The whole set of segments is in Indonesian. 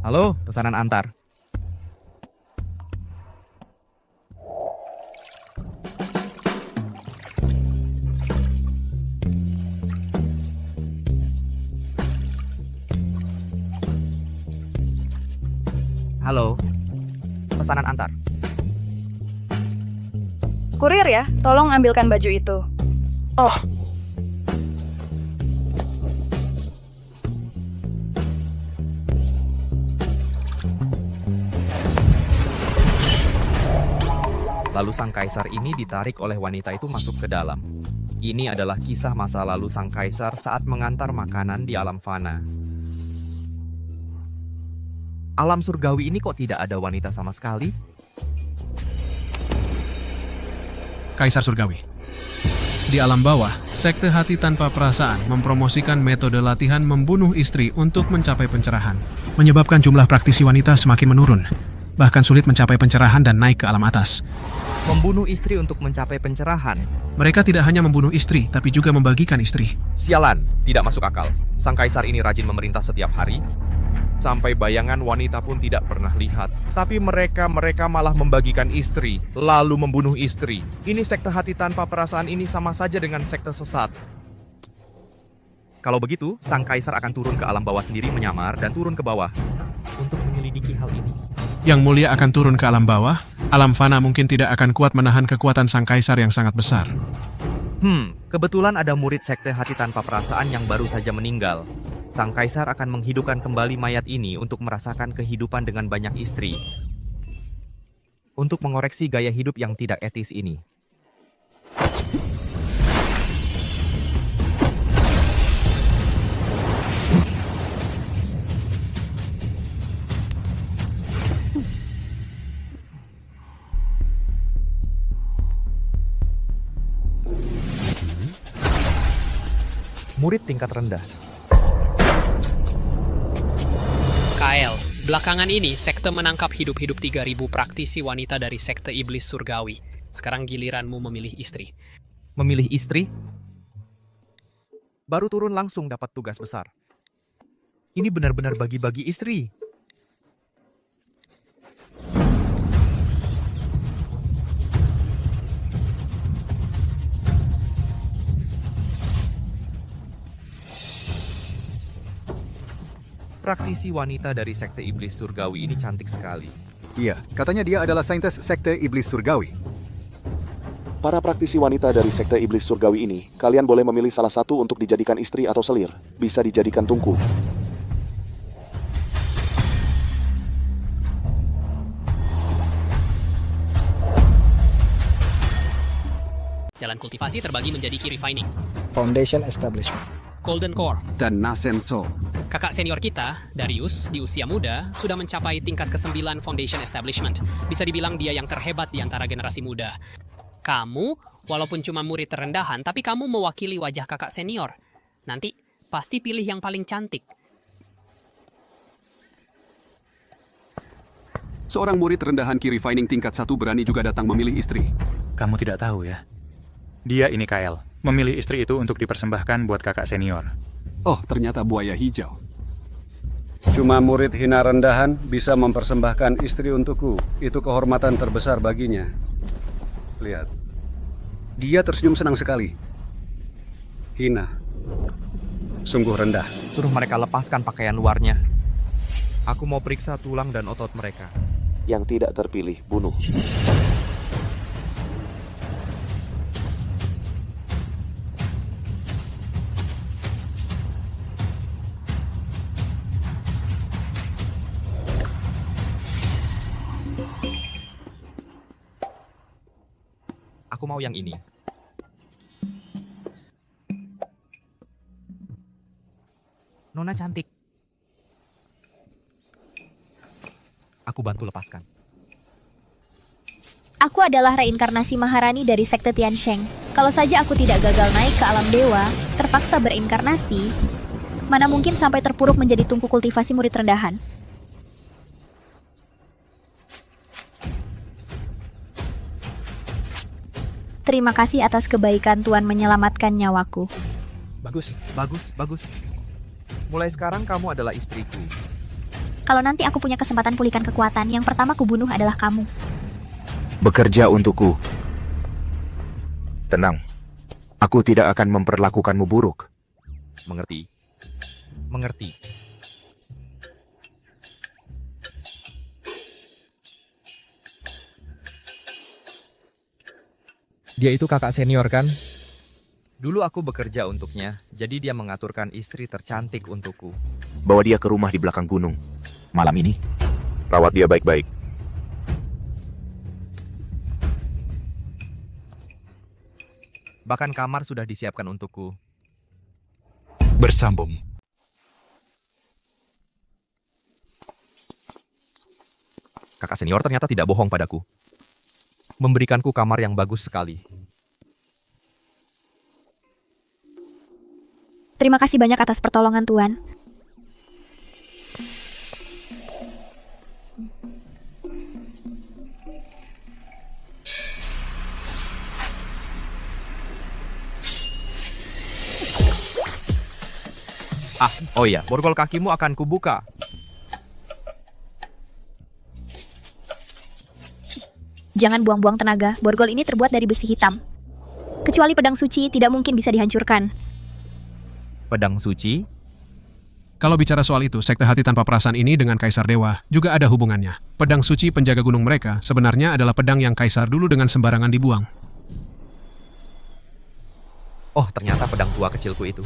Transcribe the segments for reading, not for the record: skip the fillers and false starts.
Halo, pesanan antar. Halo, pesanan antar. Kurir ya, tolong ambilkan baju itu. Oh, Lalu sang kaisar ini ditarik oleh wanita itu masuk ke dalam. Ini adalah kisah masa lalu sang kaisar saat mengantar makanan di alam fana. Alam surgawi ini kok tidak ada wanita sama sekali? Kaisar Surgawi. Di alam bawah, sekte hati tanpa perasaan mempromosikan metode latihan membunuh istri untuk mencapai pencerahan, menyebabkan jumlah praktisi wanita semakin menurun, bahkan sulit mencapai pencerahan dan naik ke alam atas. Membunuh istri untuk mencapai pencerahan. Mereka tidak hanya membunuh istri, tapi juga membagikan istri. Sialan, tidak masuk akal. Sang kaisar ini rajin memerintah setiap hari. Sampai bayangan wanita pun tidak pernah lihat. Tapi mereka malah membagikan istri, lalu membunuh istri. Ini sekte hati tanpa perasaan ini sama saja dengan sekte sesat. Kalau begitu, sang kaisar akan turun ke alam bawah sendiri menyamar dan turun ke bawah untuk menyelidiki hal ini. Yang mulia akan turun ke alam bawah, alam fana mungkin tidak akan kuat menahan kekuatan sang kaisar yang sangat besar. Kebetulan ada murid sekte hati tanpa perasaan yang baru saja meninggal. Sang kaisar akan menghidupkan kembali mayat ini untuk merasakan kehidupan dengan banyak istri. Untuk mengoreksi gaya hidup yang tidak etis ini. Murid tingkat rendah. Kael, belakangan ini sekte menangkap hidup-hidup 3.000 praktisi wanita dari sekte iblis surgawi. Sekarang giliranmu memilih istri. Memilih istri? Baru turun langsung dapat tugas besar. Ini benar-benar bagi-bagi istri. Praktisi wanita dari sekte iblis surgawi ini cantik sekali. Iya, katanya dia adalah saintis sekte iblis surgawi. Para praktisi wanita dari sekte iblis surgawi ini, kalian boleh memilih salah satu untuk dijadikan istri atau selir. Bisa dijadikan tungku. Jalan kultivasi terbagi menjadi key refining, Foundation Establishment. Golden Core. Dan Nasenso. Kakak senior kita, Darius, di usia muda, sudah mencapai tingkat ke-9 Foundation Establishment. Bisa dibilang dia yang terhebat di antara generasi muda. Kamu, walaupun cuma murid terendahan, tapi kamu mewakili wajah kakak senior. Nanti, pasti pilih yang paling cantik. Seorang murid rendahan key refining tingkat 1 berani juga datang memilih istri. Kamu tidak tahu ya. Dia ini Kael, memilih istri itu untuk dipersembahkan buat kakak senior. Oh, ternyata buaya hijau. Cuma murid hina rendahan bisa mempersembahkan istri untukku. Itu kehormatan terbesar baginya. Lihat. Dia tersenyum senang sekali. Hina. Sungguh rendah. Suruh mereka lepaskan pakaian luarnya. Aku mau periksa tulang dan otot mereka. Yang tidak terpilih, bunuh. Aku mau yang ini. Nona cantik. Aku bantu lepaskan. Aku adalah reinkarnasi Maharani dari sekte Tiansheng. Kalau saja aku tidak gagal naik ke alam dewa, terpaksa berinkarnasi, mana mungkin sampai terpuruk menjadi tungku kultivasi murid rendahan. Terima kasih atas kebaikan Tuan menyelamatkan nyawaku. Bagus. Mulai sekarang kamu adalah istriku. Kalau nanti aku punya kesempatan pulihkan kekuatan, yang pertama kubunuh adalah kamu. Bekerja untukku. Tenang. Aku tidak akan memperlakukanmu buruk. Mengerti? Mengerti. Dia itu kakak senior kan? Dulu aku bekerja untuknya, jadi dia mengaturkan istri tercantik untukku. Bawa dia ke rumah di belakang gunung. Malam ini, rawat dia baik-baik. Bahkan kamar sudah disiapkan untukku. Bersambung. Kakak senior ternyata tidak bohong padaku. Memberikanku kamar yang bagus sekali. Terima kasih banyak atas pertolongan, Tuan. Oh iya, borgol kakimu akan kubuka. Jangan buang-buang tenaga, borgol ini terbuat dari besi hitam. Kecuali pedang suci, tidak mungkin bisa dihancurkan. Pedang suci? Kalau bicara soal itu, Sekte Hati Tanpa Perasaan ini dengan Kaisar Dewa juga ada hubungannya. Pedang suci penjaga gunung mereka sebenarnya adalah pedang yang Kaisar dulu dengan sembarangan dibuang. Oh, ternyata pedang tua kecilku itu.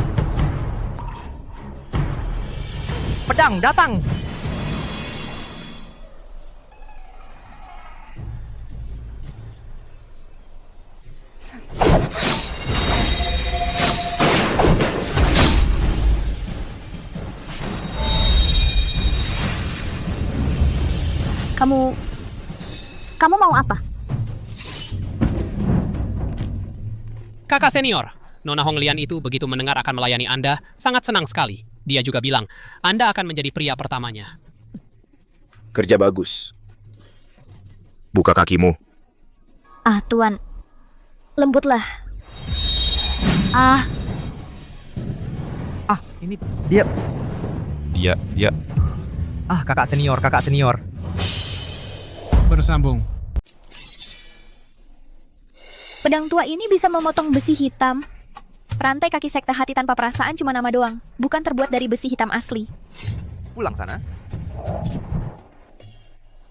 Pedang, datang! Kamu mau apa? Kakak senior, Nona Honglian itu begitu mendengar akan melayani Anda, sangat senang sekali. Dia juga bilang, Anda akan menjadi pria pertamanya. Kerja bagus. Buka kakimu. Tuan. Lembutlah. Ini dia. Kakak senior. Bersambung. Pedang tua ini bisa memotong besi hitam. Perantai kaki Sekte Hati Tanpa Perasaan cuma nama doang, bukan terbuat dari besi hitam asli. Pulang sana.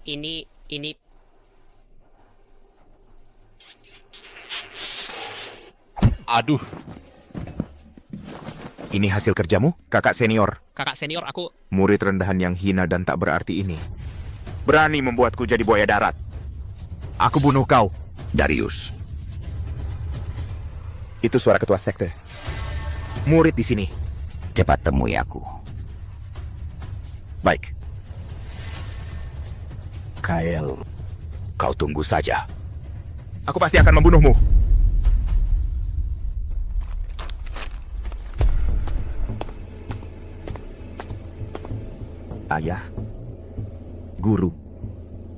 Ini... Aduh. Ini hasil kerjamu, kakak senior. Kakak senior, aku... Murid rendahan yang hina dan tak berarti ini. Berani membuatku jadi buaya darat. Aku bunuh kau. Darius. Itu suara ketua sekte. Murid di sini. Cepat temui aku. Baik. Kael, kau tunggu saja. Aku pasti akan membunuhmu. Ayah, guru,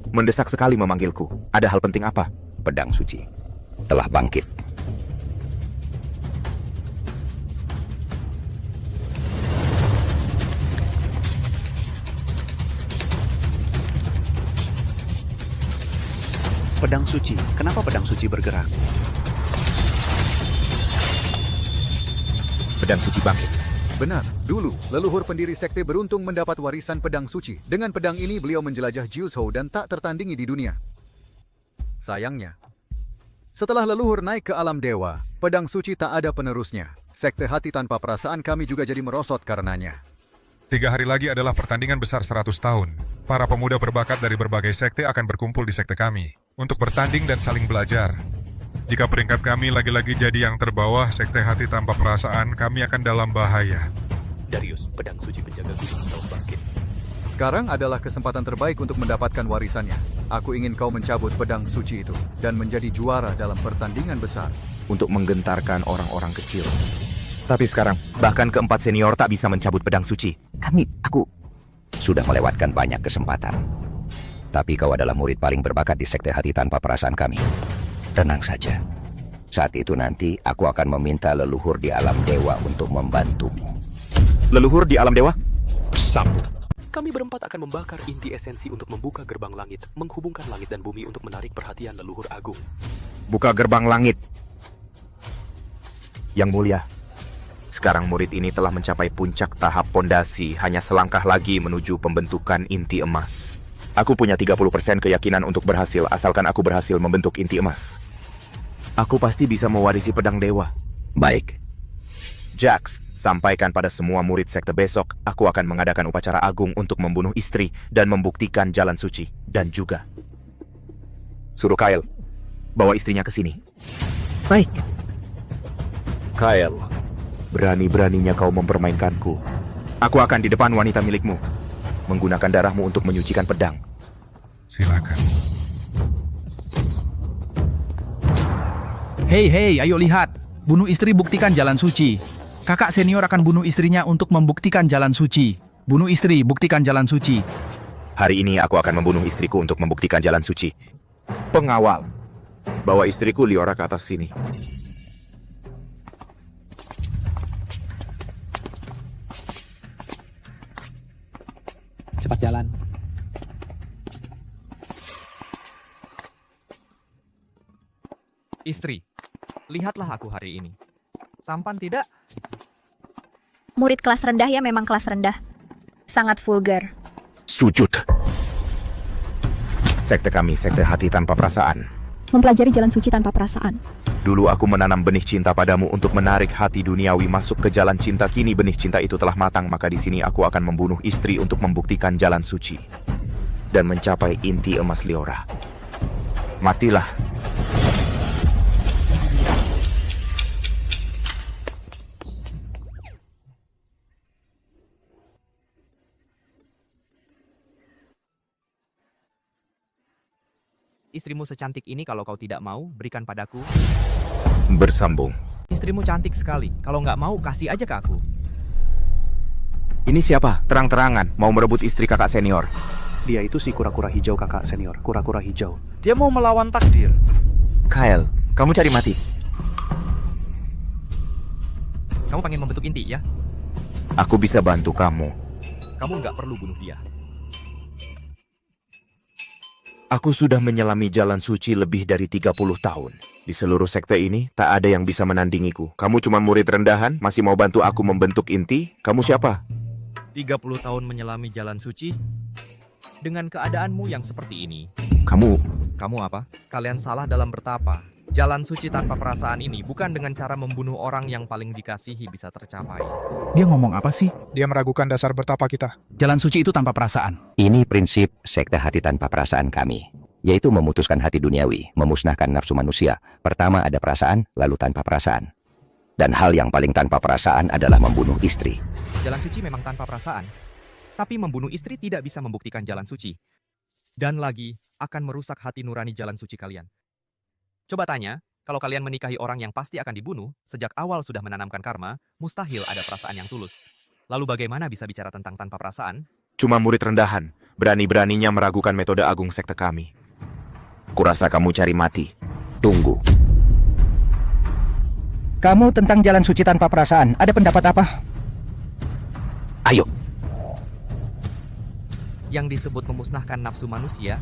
mendesak sekali memanggilku. Ada hal penting apa? Pedang suci telah bangkit. Pedang suci. Kenapa pedang suci bergerak? Pedang suci bangkit. Benar, dulu leluhur pendiri sekte beruntung mendapat warisan pedang suci. Dengan pedang ini beliau menjelajah Jiuzhou dan tak tertandingi di dunia. Sayangnya, setelah leluhur naik ke alam dewa, pedang suci tak ada penerusnya. Sekte Hati Tanpa Perasaan kami juga jadi merosot karenanya. 3 hari lagi adalah pertandingan besar 100 tahun. Para pemuda berbakat dari berbagai sekte akan berkumpul di sekte kami untuk bertanding dan saling belajar. Jika peringkat kami lagi-lagi jadi yang terbawah, Sekte Hati Tanpa Perasaan, kami akan dalam bahaya. Darius, pedang suci penjaga gunung telah bangkit. Sekarang adalah kesempatan terbaik untuk mendapatkan warisannya. Aku ingin kau mencabut pedang suci itu dan menjadi juara dalam pertandingan besar. Untuk menggentarkan orang-orang kecil. Tapi sekarang, bahkan keempat senior tak bisa mencabut pedang suci. Aku sudah melewatkan banyak kesempatan. Tapi kau adalah murid paling berbakat di Sekte Hati Tanpa Perasaan kami. Tenang saja. Saat itu nanti aku akan meminta leluhur di alam dewa untuk membantumu. Leluhur di alam dewa? Bersambung. Kami berempat akan membakar inti esensi untuk membuka gerbang langit, menghubungkan langit dan bumi untuk menarik perhatian leluhur agung. Buka gerbang langit. Yang mulia, sekarang murid ini telah mencapai puncak tahap pondasi, hanya selangkah lagi menuju pembentukan inti emas. Aku punya 30% keyakinan untuk berhasil, asalkan aku berhasil membentuk inti emas. Aku pasti bisa mewarisi pedang dewa. Baik. Jax, sampaikan pada semua murid sekte besok, aku akan mengadakan upacara agung untuk membunuh istri dan membuktikan jalan suci. Dan juga suruh Kyle bawa istrinya ke sini. Baik. Kyle, berani-beraninya kau mempermainkanku. Aku akan di depan wanita milikmu, menggunakan darahmu untuk menyucikan pedang. Silakan. Hei, ayo lihat. Bunuh istri, buktikan jalan suci. Kakak senior akan bunuh istrinya untuk membuktikan jalan suci. Bunuh istri, buktikan jalan suci. Hari ini aku akan membunuh istriku untuk membuktikan jalan suci. Pengawal, bawa istriku Liora ke atas sini. Cepat jalan. Istri, lihatlah aku hari ini. Tampan tidak? Murid kelas rendah ya memang kelas rendah. Sangat vulgar. Sujud. Sekte kami, sekte hati tanpa perasaan. Mempelajari jalan suci tanpa perasaan. Dulu aku menanam benih cinta padamu untuk menarik hati duniawi masuk ke jalan cinta. Kini benih cinta itu telah matang, maka di sini aku akan membunuh istri untuk membuktikan jalan suci dan mencapai inti emas Liora. Matilah. Istrimu secantik ini, kalau kau tidak mau, berikan padaku. Bersambung. Istrimu cantik sekali. Kalau nggak mau, kasih aja ke aku. Ini siapa? Terang-terangan mau merebut istri kakak senior. Dia itu si kura-kura hijau kakak senior. Kura-kura hijau. Dia mau melawan takdir. Kyle, kamu cari mati. Kamu pengen membentuk inti, ya? Aku bisa bantu kamu. Kamu nggak perlu bunuh dia. Aku sudah menyelami jalan suci lebih dari 30 tahun. Di seluruh sekte ini, tak ada yang bisa menandingiku. Kamu cuma murid rendahan, masih mau bantu aku membentuk inti? Kamu siapa? 30 tahun menyelami jalan suci? Dengan keadaanmu yang seperti ini. Kamu apa? Kalian salah dalam bertapa. Jalan suci tanpa perasaan ini bukan dengan cara membunuh orang yang paling dikasihi bisa tercapai. Dia ngomong apa sih? Dia meragukan dasar bertapa kita. Jalan suci itu tanpa perasaan. Ini prinsip sekte hati tanpa perasaan kami, yaitu memutuskan hati duniawi, memusnahkan nafsu manusia. Pertama ada perasaan, lalu tanpa perasaan. Dan hal yang paling tanpa perasaan adalah membunuh istri. Jalan suci memang tanpa perasaan, tapi membunuh istri tidak bisa membuktikan jalan suci. Dan lagi, akan merusak hati nurani jalan suci kalian. Coba tanya, kalau kalian menikahi orang yang pasti akan dibunuh, sejak awal sudah menanamkan karma, mustahil ada perasaan yang tulus. Lalu bagaimana bisa bicara tentang tanpa perasaan? cuma murid rendahan, berani-beraninya meragukan metode agung sekte kami. Kurasa kamu cari mati. Tunggu. Kamu tentang jalan suci tanpa perasaan, ada pendapat apa? Ayo. Yang disebut memusnahkan nafsu manusia,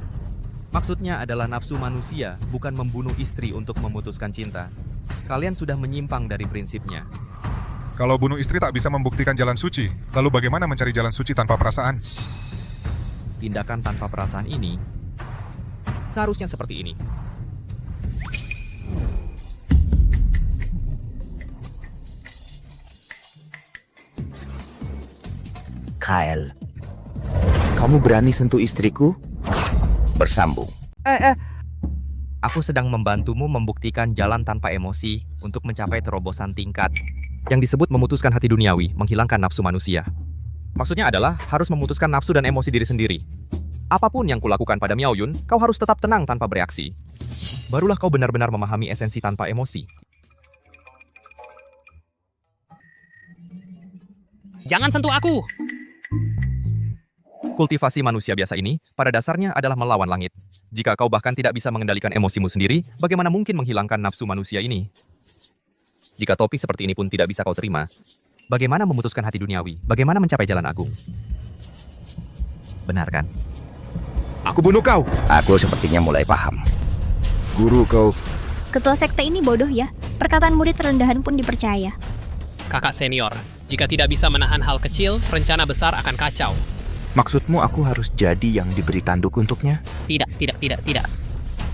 maksudnya adalah nafsu manusia, bukan membunuh istri untuk memutuskan cinta. Kalian sudah menyimpang dari prinsipnya. Kalau bunuh istri tak bisa membuktikan jalan suci, lalu bagaimana mencari jalan suci tanpa perasaan? Tindakan tanpa perasaan ini seharusnya seperti ini. Kyle, kamu berani sentuh istriku? Bersambung. Aku sedang membantumu membuktikan jalan tanpa emosi untuk mencapai terobosan tingkat yang disebut memutuskan hati duniawi, menghilangkan nafsu manusia. Maksudnya adalah harus memutuskan nafsu dan emosi diri sendiri. Apapun yang kulakukan pada Miao Yun, kau harus tetap tenang tanpa bereaksi. Barulah kau benar-benar memahami esensi tanpa emosi. Jangan sentuh aku! Kultivasi manusia biasa ini, pada dasarnya adalah melawan langit. Jika kau bahkan tidak bisa mengendalikan emosimu sendiri, bagaimana mungkin menghilangkan nafsu manusia ini? Jika topi seperti ini pun tidak bisa kau terima, bagaimana memutuskan hati duniawi? Bagaimana mencapai jalan agung? Benar kan? Aku bunuh kau. Aku sepertinya mulai paham. Guru kau. Ketua sekte ini bodoh ya. Perkataan murid rendahan pun dipercaya. Kakak senior, jika tidak bisa menahan hal kecil, rencana besar akan kacau. Maksudmu aku harus jadi yang diberi tanduk untuknya? Tidak.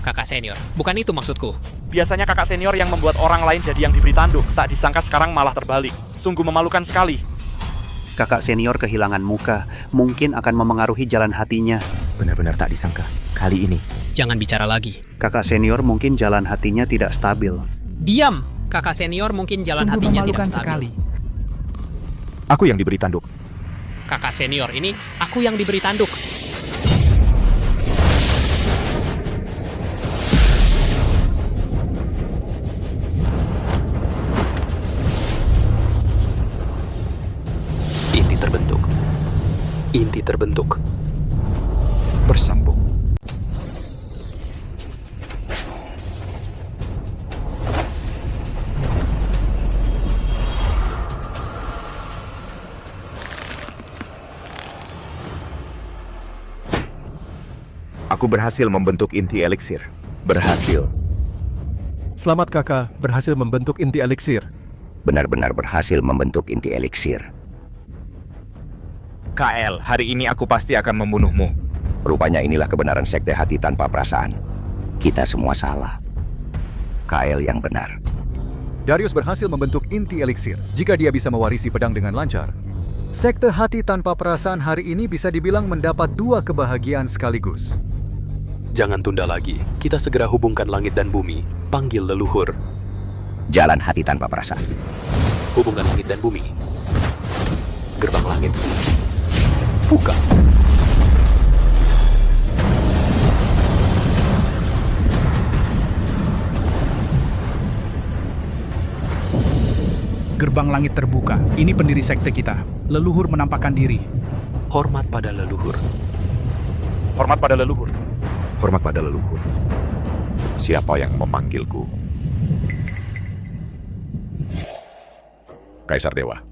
Kakak senior, bukan itu maksudku. Biasanya kakak senior yang membuat orang lain jadi yang diberi tanduk. Tak disangka sekarang malah terbalik. Sungguh memalukan sekali. Kakak senior kehilangan muka, mungkin akan memengaruhi jalan hatinya. Benar-benar tak disangka. Kali ini. Jangan bicara lagi. Kakak senior mungkin jalan hatinya tidak stabil. Diam! Kakak senior mungkin jalan hatinya tidak stabil. Aku yang diberi tanduk. Kakak senior ini, aku yang diberi tanduk. Inti terbentuk. Bersambung. Aku berhasil membentuk inti eliksir. Berhasil. Selamat kakak, berhasil membentuk inti eliksir. Benar-benar berhasil membentuk inti eliksir. KL, hari ini aku pasti akan membunuhmu. Rupanya inilah kebenaran sekte hati tanpa perasaan. Kita semua salah. KL yang benar. Darius berhasil membentuk inti eliksir jika dia bisa mewarisi pedang dengan lancar. Sekte hati tanpa perasaan hari ini bisa dibilang mendapat 2 kebahagiaan sekaligus. Jangan tunda lagi. Kita segera hubungkan langit dan bumi. Panggil leluhur. Jalan hati tanpa perasaan. Hubungkan langit dan bumi. Gerbang langit. Buka. Gerbang langit terbuka. Ini pendiri sekte kita. Leluhur menampakkan diri. Hormat pada leluhur. Hormat pada leluhur. Hormat pada leluhur. Siapa yang memanggilku? Kaisar Dewa.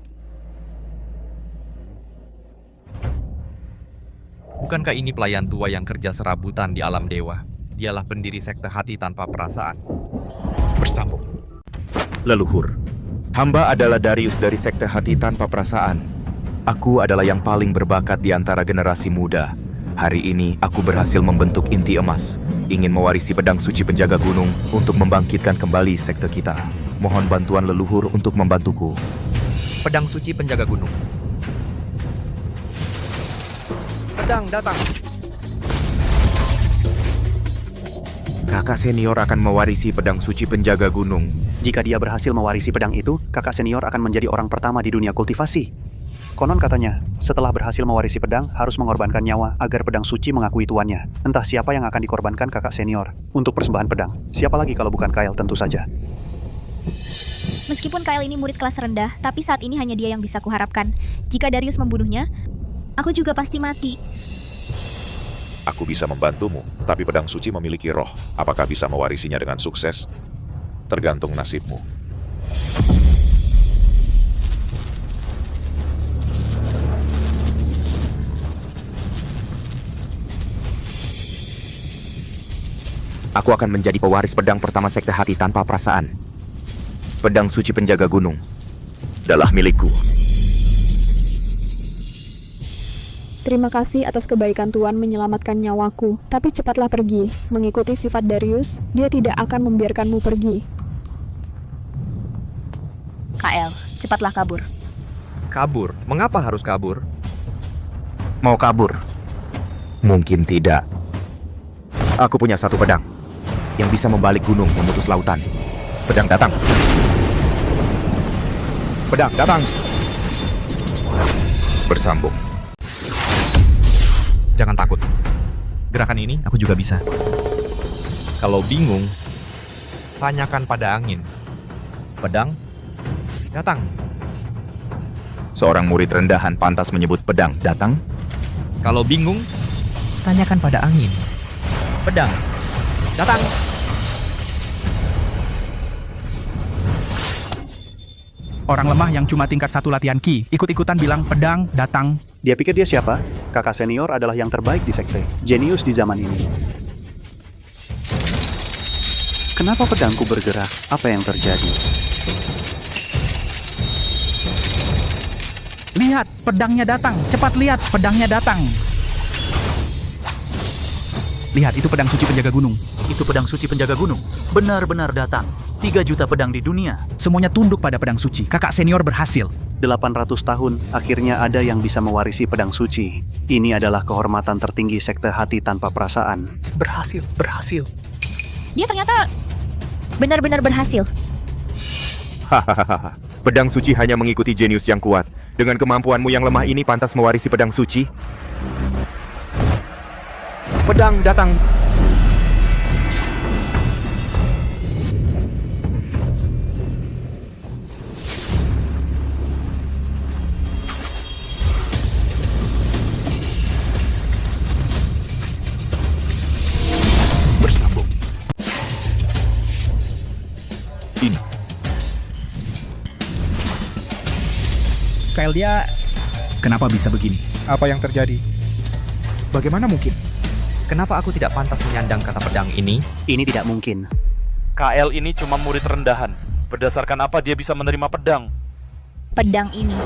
Bukankah ini pelayan tua yang kerja serabutan di alam dewa? Dialah pendiri sekte hati tanpa perasaan. Bersambung. Leluhur. Hamba adalah Darius dari sekte hati tanpa perasaan. Aku adalah yang paling berbakat di antara generasi muda. Hari ini aku berhasil membentuk inti emas. Ingin mewarisi pedang suci penjaga gunung untuk membangkitkan kembali sekte kita. Mohon bantuan leluhur untuk membantuku. Pedang suci penjaga gunung. Pedang datang. Kakak senior akan mewarisi pedang suci penjaga gunung. Jika dia berhasil mewarisi pedang itu, kakak senior akan menjadi orang pertama di dunia kultivasi. Konon katanya, setelah berhasil mewarisi pedang, harus mengorbankan nyawa agar pedang suci mengakui tuannya. Entah siapa yang akan dikorbankan kakak senior untuk persembahan pedang. Siapa lagi kalau bukan Kyle tentu saja. Meskipun Kyle ini murid kelas rendah, tapi saat ini hanya dia yang bisa kuharapkan. Jika Darius membunuhnya, aku juga pasti mati. Aku bisa membantumu, tapi pedang suci memiliki roh. Apakah bisa mewarisinya dengan sukses? Tergantung nasibmu. Aku akan menjadi pewaris pedang pertama sekte hati tanpa perasaan. Pedang suci penjaga gunung adalah milikku. Terima kasih atas kebaikan Tuan menyelamatkan nyawaku, tapi cepatlah pergi. Mengikuti sifat Darius, dia tidak akan membiarkanmu pergi. KL, cepatlah kabur. Kabur? Mengapa harus kabur? Mau kabur? Mungkin tidak. Aku punya satu pedang yang bisa membalik gunung memutus lautan. Pedang datang. Pedang datang. Bersambung. Jangan takut. Gerakan ini aku juga bisa. Kalau bingung, tanyakan pada angin. Pedang datang. Seorang murid rendahan pantas menyebut pedang datang. Kalau bingung, tanyakan pada angin. Pedang datang. Orang lemah yang cuma tingkat 1 latihan ki, ikut-ikutan bilang pedang datang. Dia pikir dia siapa? Kakak senior adalah yang terbaik di sekte, jenius di zaman ini. Kenapa pedangku bergerak? Apa yang terjadi? Lihat, pedangnya datang. Cepat lihat, pedangnya datang. Lihat, itu pedang suci penjaga gunung. Itu pedang suci penjaga gunung. Benar-benar datang. 3 juta pedang di dunia. Semuanya tunduk pada pedang suci. Kakak senior berhasil. 800 tahun, akhirnya ada yang bisa mewarisi pedang suci. Ini adalah kehormatan tertinggi sekte hati tanpa perasaan. Berhasil. Dia ternyata benar-benar berhasil. Hahaha. Pedang suci hanya mengikuti jenius yang kuat. Dengan kemampuanmu yang lemah ini pantas mewarisi pedang suci. Pedang datang. Bersambung. Ini. Kyle, dia... Kenapa bisa begini? Apa yang terjadi? Bagaimana mungkin? Kenapa aku tidak pantas menyandang kata pedang ini? Ini tidak mungkin. KL ini cuma murid rendahan. Berdasarkan apa dia bisa menerima pedang? Pedang ini.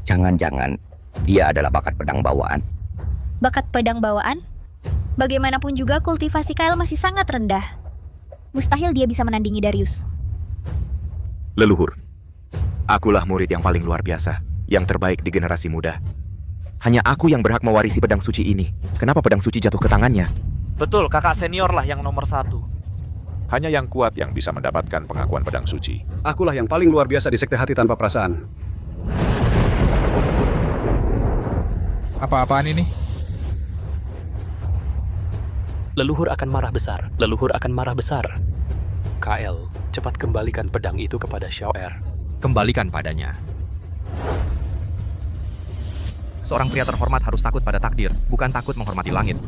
Jangan-jangan dia adalah bakat pedang bawaan. Bakat pedang bawaan? Bagaimanapun juga kultivasi Kyle masih sangat rendah. Mustahil dia bisa menandingi Darius. Leluhur, akulah murid yang paling luar biasa, yang terbaik di generasi muda. Hanya aku yang berhak mewarisi pedang suci ini. Kenapa pedang suci jatuh ke tangannya? Betul, kakak senior lah yang nomor 1. Hanya yang kuat yang bisa mendapatkan pengakuan pedang suci. Akulah yang paling luar biasa di sekte hati tanpa perasaan. Apa-apaan ini? Leluhur akan marah besar. Leluhur akan marah besar. KL, cepat kembalikan pedang itu kepada Xiaoer. Kembalikan padanya. Seorang pria terhormat harus takut pada takdir, bukan takut menghormati langit.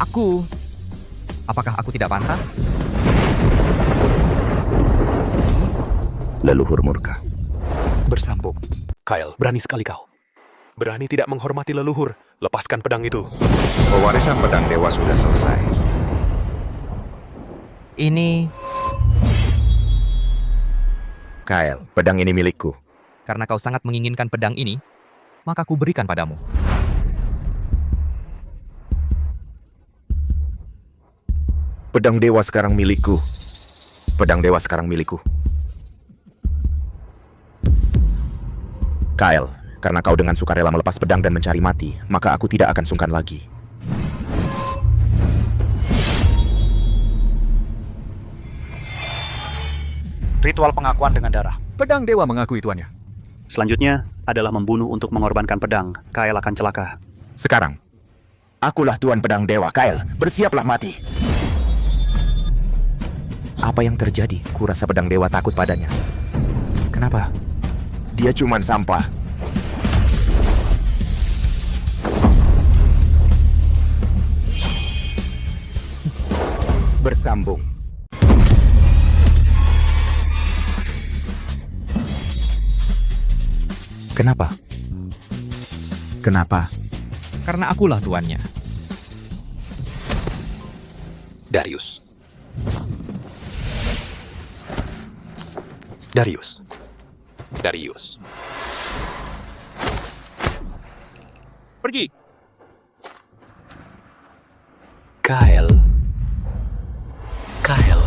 Aku... Apakah aku tidak pantas? Leluhur murka. Bersambung. Kyle, berani sekali kau. Berani tidak menghormati leluhur. Lepaskan pedang itu. Pewarisan pedang dewa sudah selesai. Ini... Kyle, pedang ini milikku. Karena kau sangat menginginkan pedang ini, maka ku berikan padamu. Pedang dewa sekarang milikku. Pedang dewa sekarang milikku. Kyle, karena kau dengan sukarela melepas pedang dan mencari mati, maka aku tidak akan sungkan lagi. Ritual pengakuan dengan darah. Pedang dewa mengakui tuannya. Selanjutnya adalah membunuh untuk mengorbankan pedang. Kyle akan celaka. Sekarang, akulah tuan pedang dewa. Kyle, bersiaplah mati. Apa yang terjadi? Kurasa pedang dewa takut padanya. Kenapa? Dia cuman sampah. Bersambung. Kenapa? Kenapa? Karena akulah tuannya. Darius. Darius. Darius. Pergi. Kyle. Kyle.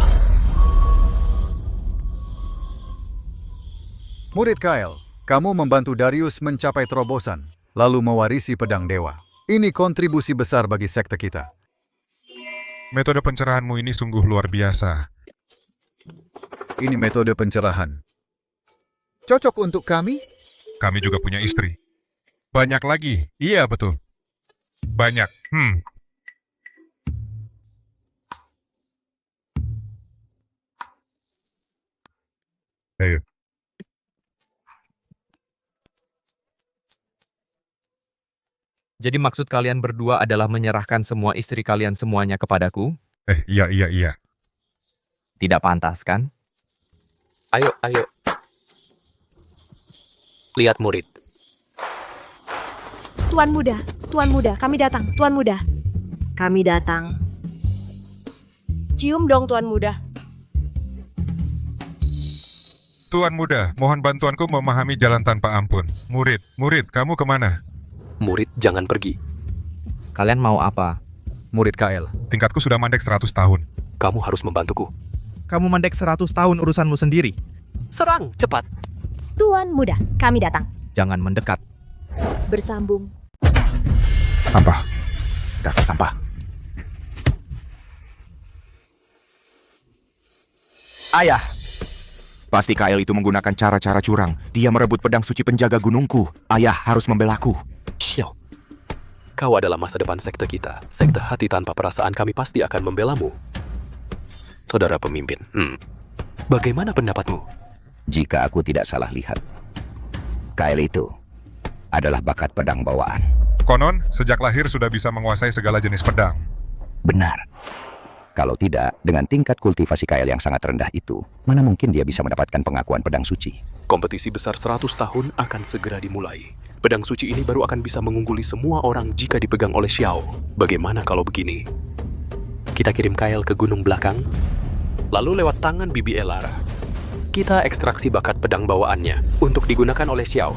Murid Kyle, kamu membantu Darius mencapai terobosan, lalu mewarisi pedang dewa. Ini kontribusi besar bagi sekte kita. Metode pencerahanmu ini sungguh luar biasa. Ini metode pencerahan. Cocok untuk kami? Kami juga punya istri. Banyak lagi. Iya, betul. Banyak. Ayo. Jadi maksud kalian berdua adalah menyerahkan semua istri kalian semuanya kepadaku? Iya. Tidak pantas, kan? Ayo. Lihat murid. Tuan Muda, kami datang, Tuan Muda. Kami datang. Cium dong, Tuan Muda. Tuan Muda, mohon bantuanku memahami jalan tanpa ampun. Murid, kamu kemana? Murid, jangan pergi. Kalian mau apa? Murid KL. Tingkatku sudah mandek 100 tahun. Kamu harus membantuku. Kamu mandek 100 tahun urusanmu sendiri. Serang, cepat. Tuan Muda, kami datang. Jangan mendekat. Bersambung. Sampah. Dasar sampah. Ayah. Pasti KL itu menggunakan cara-cara curang. Dia merebut pedang suci penjaga gunungku. Ayah harus membelaku. Xiao, kau adalah masa depan sekte kita. Sekte hati tanpa perasaan, kami pasti akan membelamu. Saudara pemimpin, bagaimana pendapatmu? Jika aku tidak salah lihat, KL itu adalah bakat pedang bawaan. Konon, sejak lahir sudah bisa menguasai segala jenis pedang. Benar. Kalau tidak, dengan tingkat kultivasi KL yang sangat rendah itu, mana mungkin dia bisa mendapatkan pengakuan pedang suci? Kompetisi besar 100 tahun akan segera dimulai. Pedang suci ini baru akan bisa mengungguli semua orang jika dipegang oleh Xiao. Bagaimana kalau begini? Kita kirim KL ke gunung belakang, lalu lewat tangan Bibi Elara, kita ekstraksi bakat pedang bawaannya untuk digunakan oleh Xiao.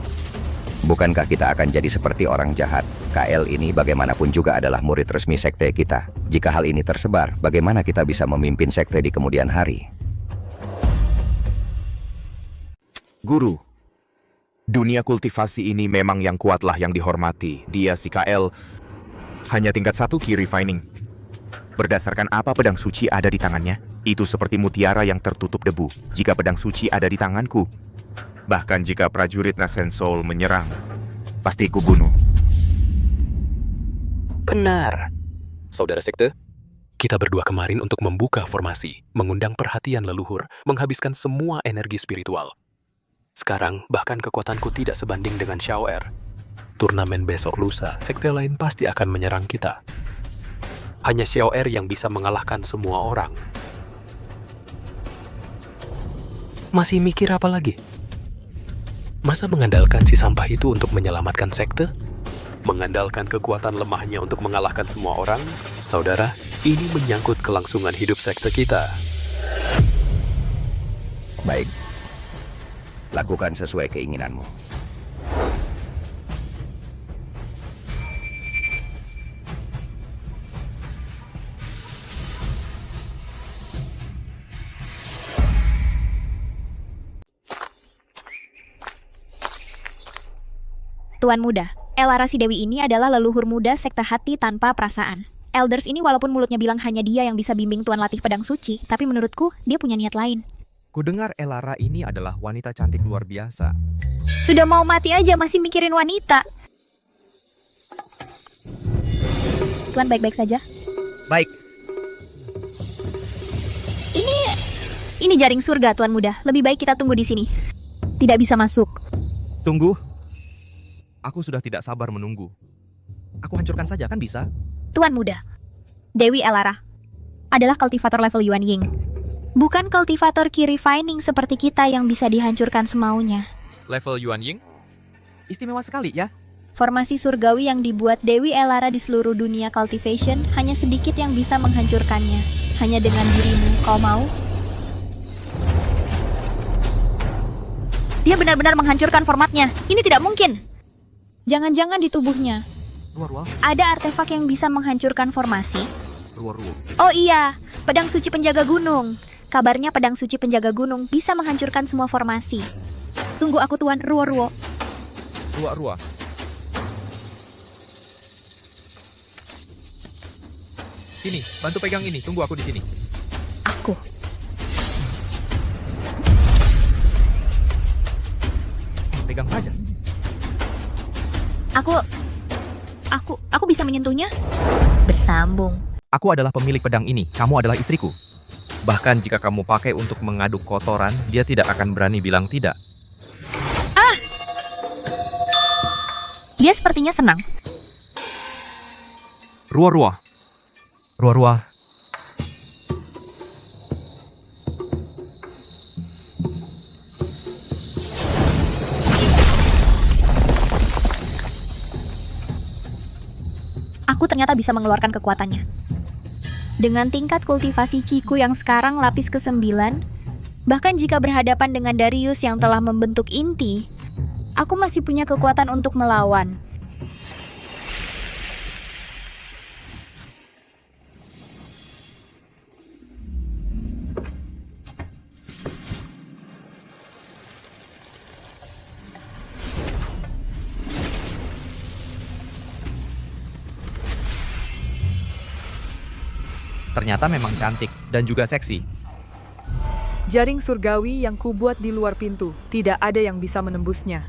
Bukankah kita akan jadi seperti orang jahat? KL ini bagaimanapun juga adalah murid resmi sekte kita. Jika hal ini tersebar, bagaimana kita bisa memimpin sekte di kemudian hari? Guru, dunia kultivasi ini memang yang kuatlah yang dihormati. Dia si KL hanya tingkat 1 key refining. Berdasarkan apa pedang suci ada di tangannya? Itu seperti mutiara yang tertutup debu. Jika pedang suci ada di tanganku, bahkan jika prajurit Nascent Soul menyerang, pasti ku bunuh. Benar. Saudara sekte, kita berdua kemarin untuk membuka formasi, mengundang perhatian leluhur, menghabiskan semua energi spiritual. Sekarang, bahkan kekuatanku tidak sebanding dengan Xiao Er. Turnamen besok lusa, sekte lain pasti akan menyerang kita. Hanya Xiao Er yang bisa mengalahkan semua orang. Masih mikir apa lagi? Masa mengandalkan si sampah itu untuk menyelamatkan sekte? Mengandalkan kekuatan lemahnya untuk mengalahkan semua orang? Saudara, ini menyangkut kelangsungan hidup sekte kita. Baik. Lakukan sesuai keinginanmu. Tuan Muda, Elara si Dewi ini adalah leluhur muda sekte hati tanpa perasaan. Elders ini walaupun mulutnya bilang hanya dia yang bisa bimbing Tuan latih pedang suci, tapi menurutku dia punya niat lain. Kudengar Elara ini adalah wanita cantik luar biasa. Sudah mau mati aja masih mikirin wanita. Tuan baik-baik saja? Baik. Ini jaring surga, Tuan Muda. Lebih baik kita tunggu di sini. Tidak bisa masuk. Tunggu. Aku sudah tidak sabar menunggu. Aku hancurkan saja, kan bisa? Tuan Muda, Dewi Elara adalah kultivator level Yuan Ying. Bukan kultivator key refining seperti kita yang bisa dihancurkan semaunya. Level Yuan Ying? Istimewa sekali ya. Formasi surgawi yang dibuat Dewi Elara di seluruh dunia cultivation hanya sedikit yang bisa menghancurkannya. Hanya dengan dirimu, kau mau? Dia benar-benar menghancurkan formatnya. Ini tidak mungkin. Jangan-jangan di tubuhnya ada artefak yang bisa menghancurkan formasi. Oh iya, pedang suci penjaga gunung. Kabarnya pedang suci penjaga gunung bisa menghancurkan semua formasi. Tunggu aku, Tuan Ruo. Ruo. Sini, bantu pegang ini. Tunggu aku di sini. Aku. Pegang saja. Aku bisa menyentuhnya? Bersambung. Aku adalah pemilik pedang ini. Kamu adalah istriku. Bahkan jika kamu pakai untuk mengaduk kotoran, dia tidak akan berani bilang tidak. Dia sepertinya senang. Ruo. ternyata bisa mengeluarkan kekuatannya. Dengan tingkat kultivasi Kiku yang sekarang lapis ke-9, bahkan jika berhadapan dengan Darius yang telah membentuk inti, aku masih punya kekuatan untuk melawan. Ternyata memang cantik dan juga seksi. Jaring surgawi yang kubuat di luar pintu, tidak ada yang bisa menembusnya.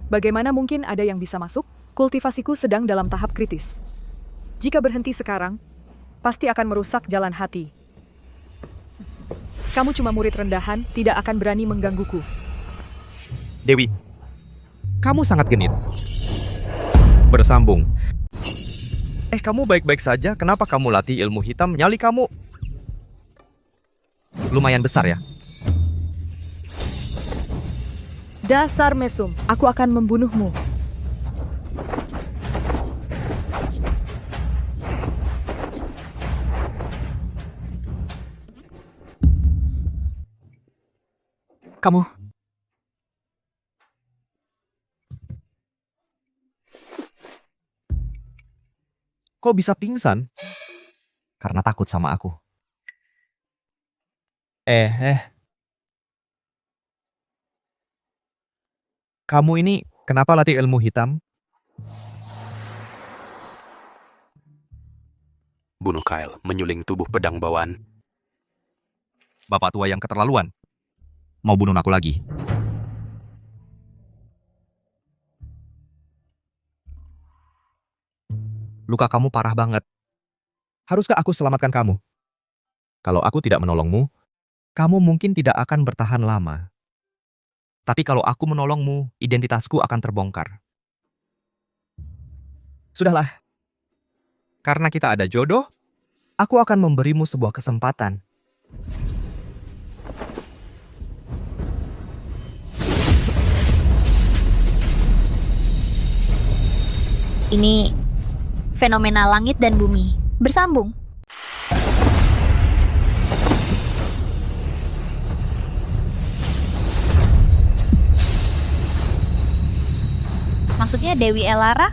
Bagaimana mungkin ada yang bisa masuk? Kultivasiku sedang dalam tahap kritis. Jika berhenti sekarang, pasti akan merusak jalan hati. Kamu cuma murid rendahan, tidak akan berani menggangguku. Dewi, kamu sangat genit. Bersambung. Kamu baik-baik saja, kenapa kamu latih ilmu hitam? Nyali kamu lumayan besar ya. Dasar mesum, aku akan membunuhmu. Kamu Kok bisa pingsan? Karena takut sama aku. Kamu ini kenapa latih ilmu hitam? Bunuh Kyle, menyuling tubuh pedang bawaan. Bapak tua yang keterlaluan. Mau bunuh aku lagi. Luka kamu parah banget. Haruskah aku selamatkan kamu? Kalau aku tidak menolongmu, kamu mungkin tidak akan bertahan lama. Tapi kalau aku menolongmu, identitasku akan terbongkar. Sudahlah. Karena kita ada jodoh, aku akan memberimu sebuah kesempatan. Ini fenomena langit dan bumi bersambung. Maksudnya Dewi Elara?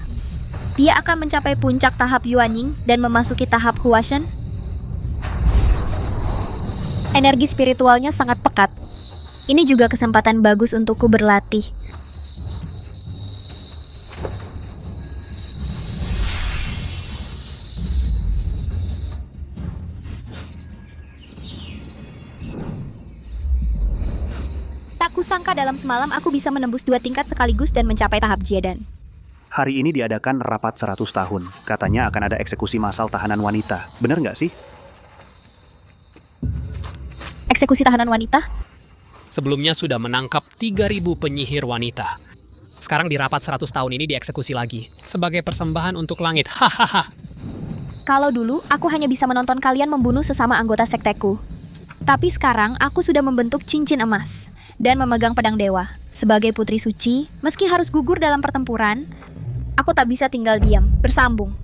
Dia akan mencapai puncak tahap Yuanying dan memasuki tahap Huashen? Energi spiritualnya sangat pekat. Ini juga kesempatan bagus untukku berlatih. Tak kusangka dalam semalam aku bisa menembus 2 tingkat sekaligus dan mencapai tahap Jiedan. Hari ini diadakan rapat 100 tahun. Katanya akan ada eksekusi massal tahanan wanita. Bener nggak sih? Eksekusi tahanan wanita? Sebelumnya sudah menangkap 3.000 penyihir wanita. Sekarang di rapat 100 tahun ini dieksekusi lagi. Sebagai persembahan untuk langit. Hahaha. Kalau dulu, aku hanya bisa menonton kalian membunuh sesama anggota sekteku. Tapi sekarang, aku sudah membentuk cincin emas dan memegang pedang dewa. Sebagai putri suci, meski harus gugur dalam pertempuran, aku tak bisa tinggal diam. Bersambung.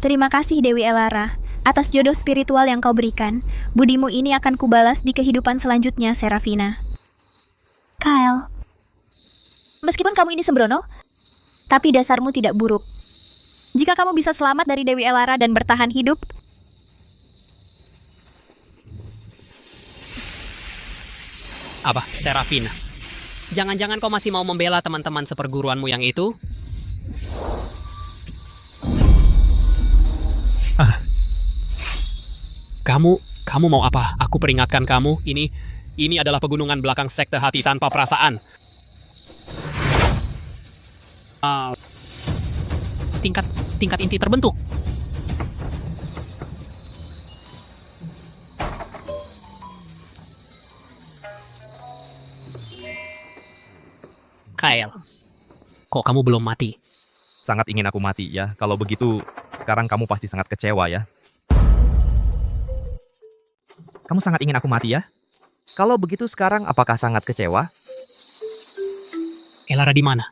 Terima kasih Dewi Elara, atas jodoh spiritual yang kau berikan. Budimu ini akan kubalas di kehidupan selanjutnya, Serafina. Kyle, meskipun kamu ini sembrono, tapi dasarmu tidak buruk. Jika kamu bisa selamat dari Dewi Elara dan bertahan hidup, Apa, Serafina? Jangan-jangan kau masih mau membela teman-teman seperguruanmu yang itu? Kamu mau apa? Aku peringatkan kamu, ini adalah pegunungan belakang sekte hati tanpa perasaan. Tingkat inti terbentuk. Kyle, kok kamu belum mati? Sangat ingin aku mati ya. Kalau begitu, sekarang kamu pasti sangat kecewa ya. Kamu sangat ingin aku mati ya? Kalau begitu sekarang apakah sangat kecewa? Elara di mana?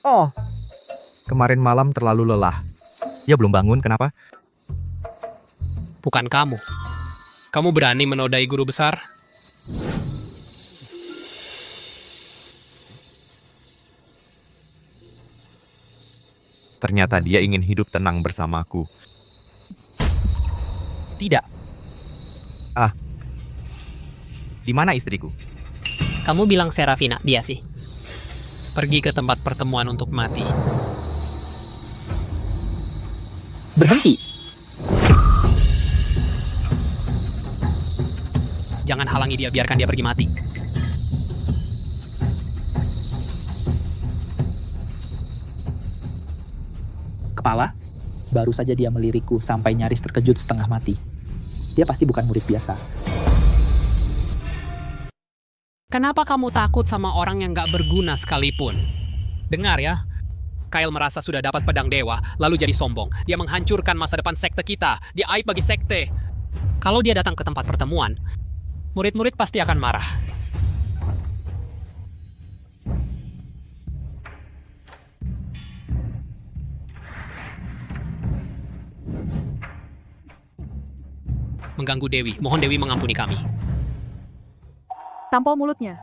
Oh, Kemarin malam terlalu lelah. Dia belum bangun, kenapa? Bukan kamu. Kamu berani menodai guru besar? Ternyata dia ingin hidup tenang bersamaku. Tidak. Di mana istriku? Kamu bilang Serafina, dia sih. Pergi ke tempat pertemuan untuk mati. Berhenti. Jangan halangi dia, biarkan dia pergi mati. Kepala, baru saja dia melirikku sampai nyaris terkejut setengah mati. Dia pasti bukan murid biasa. Kenapa kamu takut sama orang yang gak berguna sekalipun? Dengar ya, Kyle merasa sudah dapat pedang dewa, lalu jadi sombong. Dia menghancurkan masa depan sekte kita. Dia aib bagi sekte. Kalau dia datang ke tempat pertemuan, murid-murid pasti akan marah. Mengganggu Dewi. Mohon Dewi mengampuni kami. Tampol mulutnya.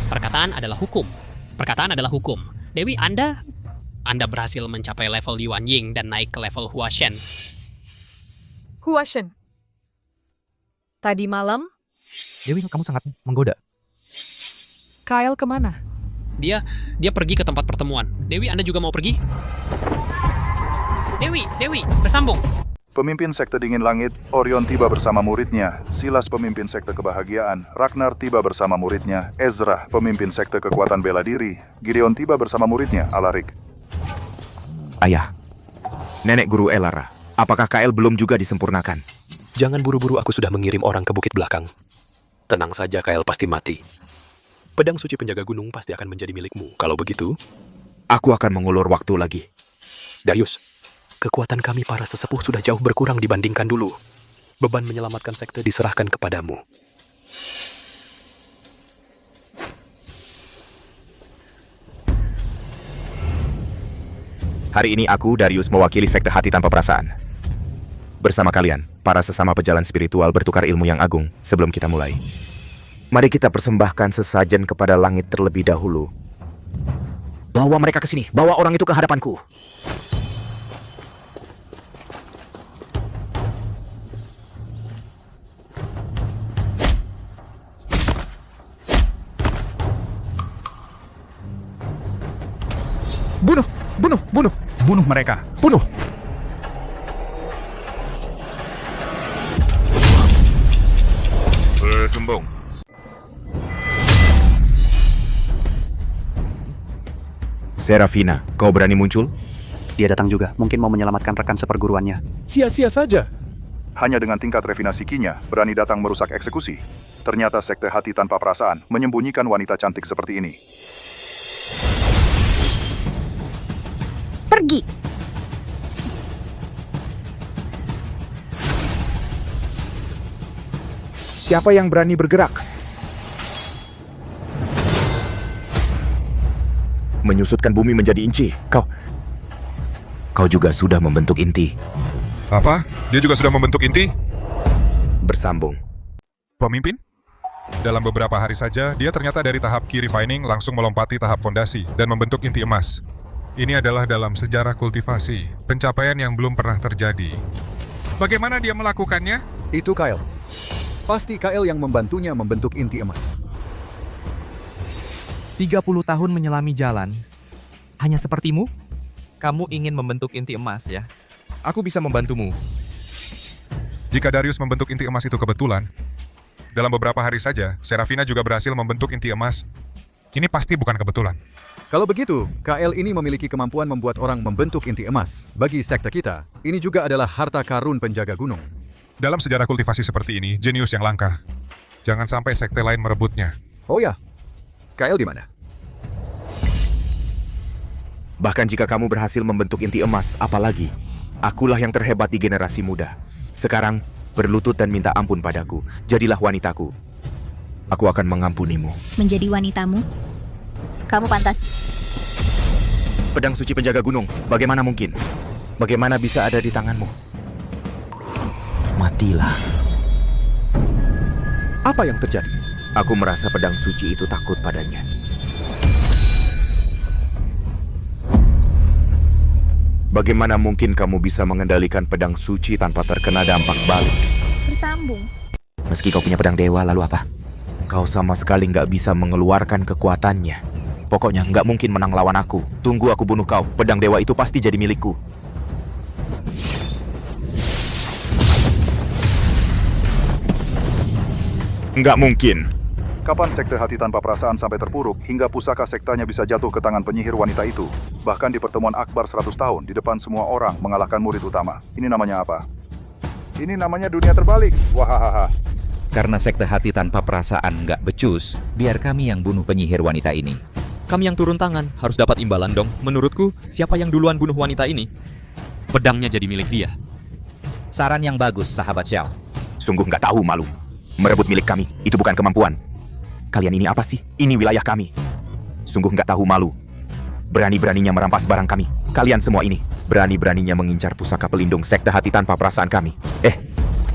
Perkataan adalah hukum. Perkataan adalah hukum. Dewi, Anda berhasil mencapai level Yuan Ying dan naik ke level Hua Shen. Hua Shen. Tadi malam, Dewi, kamu sangat menggoda. Kyle kemana? Dia pergi ke tempat pertemuan. Dewi, Anda juga mau pergi? Dewi, bersambung. Pemimpin Sekte Dingin Langit, Orion tiba bersama muridnya. Silas, pemimpin Sekte Kebahagiaan. Ragnar tiba bersama muridnya. Ezra, pemimpin Sekte Kekuatan Bela Diri. Gideon tiba bersama muridnya, Alaric. Ayah, Nenek Guru Elara, apakah KL belum juga disempurnakan? Jangan buru-buru, aku sudah mengirim orang ke bukit belakang. Tenang saja, KL pasti mati. Pedang suci penjaga gunung pasti akan menjadi milikmu. Kalau begitu, aku akan mengulur waktu lagi. Darius, kekuatan kami para sesepuh sudah jauh berkurang dibandingkan dulu. Beban menyelamatkan sekte diserahkan kepadamu. Hari ini aku, Darius, mewakili Sekte Hati Tanpa Perasaan. Bersama kalian, para sesama pejalan spiritual bertukar ilmu yang agung sebelum kita mulai. Mari kita persembahkan sesajen kepada langit terlebih dahulu. Bawa mereka ke sini, bawa orang itu ke hadapanku. Bunuh mereka. Bunuh. Sembung. Serafina, kau berani muncul? Dia datang juga, mungkin mau menyelamatkan rekan seperguruannya. Sia-sia saja. Hanya dengan tingkat refinasi kinya, berani datang merusak eksekusi. Ternyata Sekte Hati Tanpa Perasaan menyembunyikan wanita cantik seperti ini. Pergi. Siapa yang berani bergerak? Menyusutkan bumi menjadi inci. Kau juga sudah membentuk inti. Apa? Dia juga sudah membentuk inti? Bersambung. Pemimpin? Dalam beberapa hari saja, dia ternyata dari tahap key refining langsung melompati tahap fondasi dan membentuk inti emas. Ini adalah dalam sejarah kultivasi, pencapaian yang belum pernah terjadi. Bagaimana dia melakukannya? Itu Kyle. Pasti Kyle yang membantunya membentuk inti emas. 30 tahun menyelami jalan. Hanya sepertimu? Kamu ingin membentuk inti emas ya? Aku bisa membantumu. Jika Darius membentuk inti emas itu kebetulan, dalam beberapa hari saja, Serafina juga berhasil membentuk inti emas. Ini pasti bukan kebetulan. Kalau begitu, KL ini memiliki kemampuan membuat orang membentuk inti emas. Bagi sekte kita, ini juga adalah harta karun penjaga gunung. Dalam sejarah kultivasi seperti ini, jenius yang langka. Jangan sampai sekte lain merebutnya. Oh ya, KL di mana? Bahkan jika kamu berhasil membentuk inti emas, apalagi, akulah yang terhebat di generasi muda. Sekarang, berlutut dan minta ampun padaku. Jadilah wanitaku. Aku akan mengampunimu. Menjadi wanitamu? Kamu pantas. Pedang suci penjaga gunung, bagaimana mungkin? Bagaimana bisa ada di tanganmu? Matilah. Apa yang terjadi? Aku merasa pedang suci itu takut padanya. Bagaimana mungkin kamu bisa mengendalikan pedang suci tanpa terkena dampak balik? Bersambung. Meski kau punya pedang dewa, lalu apa? Kau sama sekali nggak bisa mengeluarkan kekuatannya. Pokoknya nggak mungkin menang lawan aku. Tunggu aku bunuh kau. Pedang dewa itu pasti jadi milikku. Nggak mungkin. Kapan sekte hati tanpa perasaan sampai terpuruk hingga pusaka sektanya bisa jatuh ke tangan penyihir wanita itu? Bahkan di pertemuan akbar 100 tahun di depan semua orang mengalahkan murid utama. Ini namanya apa? Ini namanya dunia terbalik. Wahahaha. Karena sekte hati tanpa perasaan nggak becus, biar kami yang bunuh penyihir wanita ini. Kami yang turun tangan harus dapat imbalan dong. Menurutku, siapa yang duluan bunuh wanita ini, pedangnya jadi milik dia. Saran yang bagus, sahabat Xiao. Sungguh nggak tahu malu. Merebut milik kami, itu bukan kemampuan. Kalian ini apa sih? Ini wilayah kami. Sungguh nggak tahu malu. Berani-beraninya merampas barang kami. Kalian semua ini berani-beraninya mengincar pusaka pelindung sekte hati tanpa perasaan kami.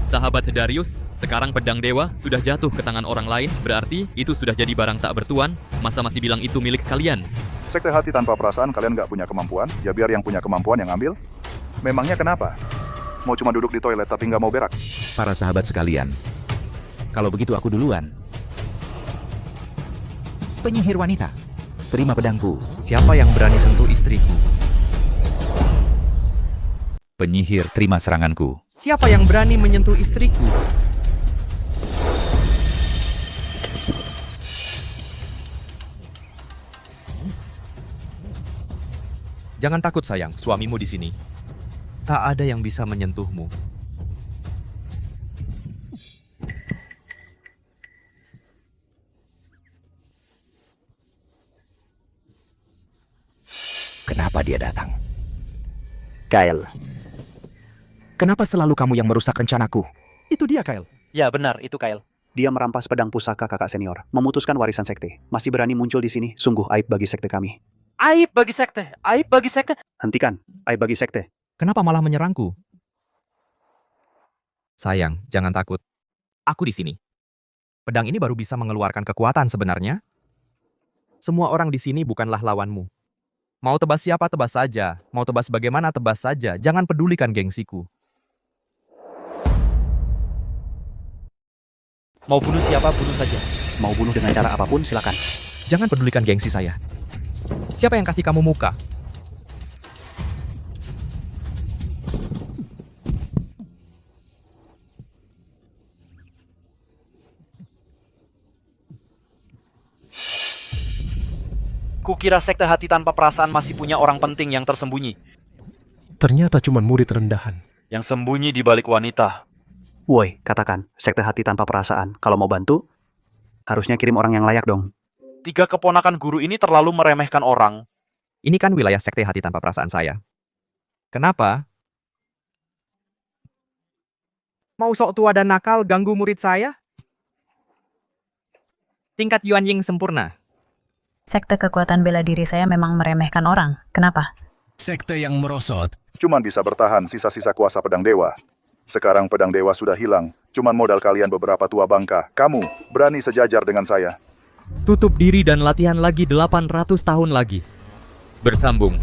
Sahabat Darius, sekarang pedang dewa sudah jatuh ke tangan orang lain, berarti itu sudah jadi barang tak bertuan. Masa masih bilang itu milik kalian? Sekte hati tanpa perasaan kalian nggak punya kemampuan? Ya biar yang punya kemampuan yang ambil. Memangnya kenapa? Mau cuma duduk di toilet tapi nggak mau berak? Para sahabat sekalian, kalau begitu aku duluan. Penyihir wanita, terima pedangku. Siapa yang berani sentuh istriku? Penyihir, terima seranganku. Siapa yang berani menyentuh istriku? Jangan takut sayang, suamimu di sini. Tak ada yang bisa menyentuhmu. Kenapa dia datang? Kyle. Kenapa selalu kamu yang merusak rencanaku? Itu dia, Kyle. Ya benar, itu Kyle. Dia merampas pedang pusaka kakak senior, memutuskan warisan sekte. Masih berani muncul di sini, sungguh aib bagi sekte kami. Aib bagi sekte, aib bagi sekte. Hentikan, aib bagi sekte. Kenapa malah menyerangku? Sayang, jangan takut. Aku di sini. Pedang ini baru bisa mengeluarkan kekuatan sebenarnya. Semua orang di sini bukanlah lawanmu. Mau tebas siapa, tebas saja. Mau tebas bagaimana, tebas saja. Jangan pedulikan gengsiku. Mau bunuh siapa, bunuh saja. Mau bunuh dengan cara apapun, silakan. Jangan pedulikan gengsi saya. Siapa yang kasih kamu muka? Kukira sekte hati tanpa perasaan masih punya orang penting yang tersembunyi. Ternyata cuma murid rendahan. Yang sembunyi di balik wanita. Woi, katakan, sekte hati tanpa perasaan. Kalau mau bantu, harusnya kirim orang yang layak dong. 3 keponakan guru ini terlalu meremehkan orang. Ini kan wilayah sekte hati tanpa perasaan saya. Kenapa? Mau sok tua dan nakal ganggu murid saya? Tingkat Yuan Ying sempurna. Sekte kekuatan bela diri saya memang meremehkan orang. Kenapa? Sekte yang merosot. Cuman bisa bertahan sisa-sisa kuasa pedang dewa. Sekarang pedang dewa sudah hilang. Cuman modal kalian beberapa tua bangka. Kamu berani sejajar dengan saya. Tutup diri dan latihan lagi 800 tahun lagi. Bersambung.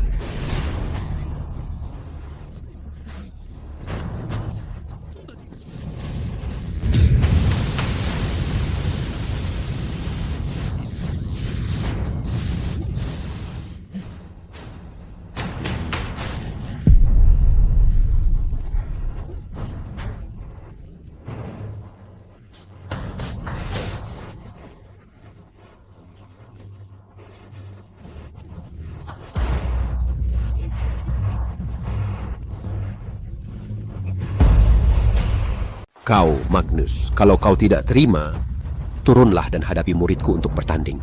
Kau, Magnus, kalau kau tidak terima, turunlah dan hadapi muridku untuk bertanding.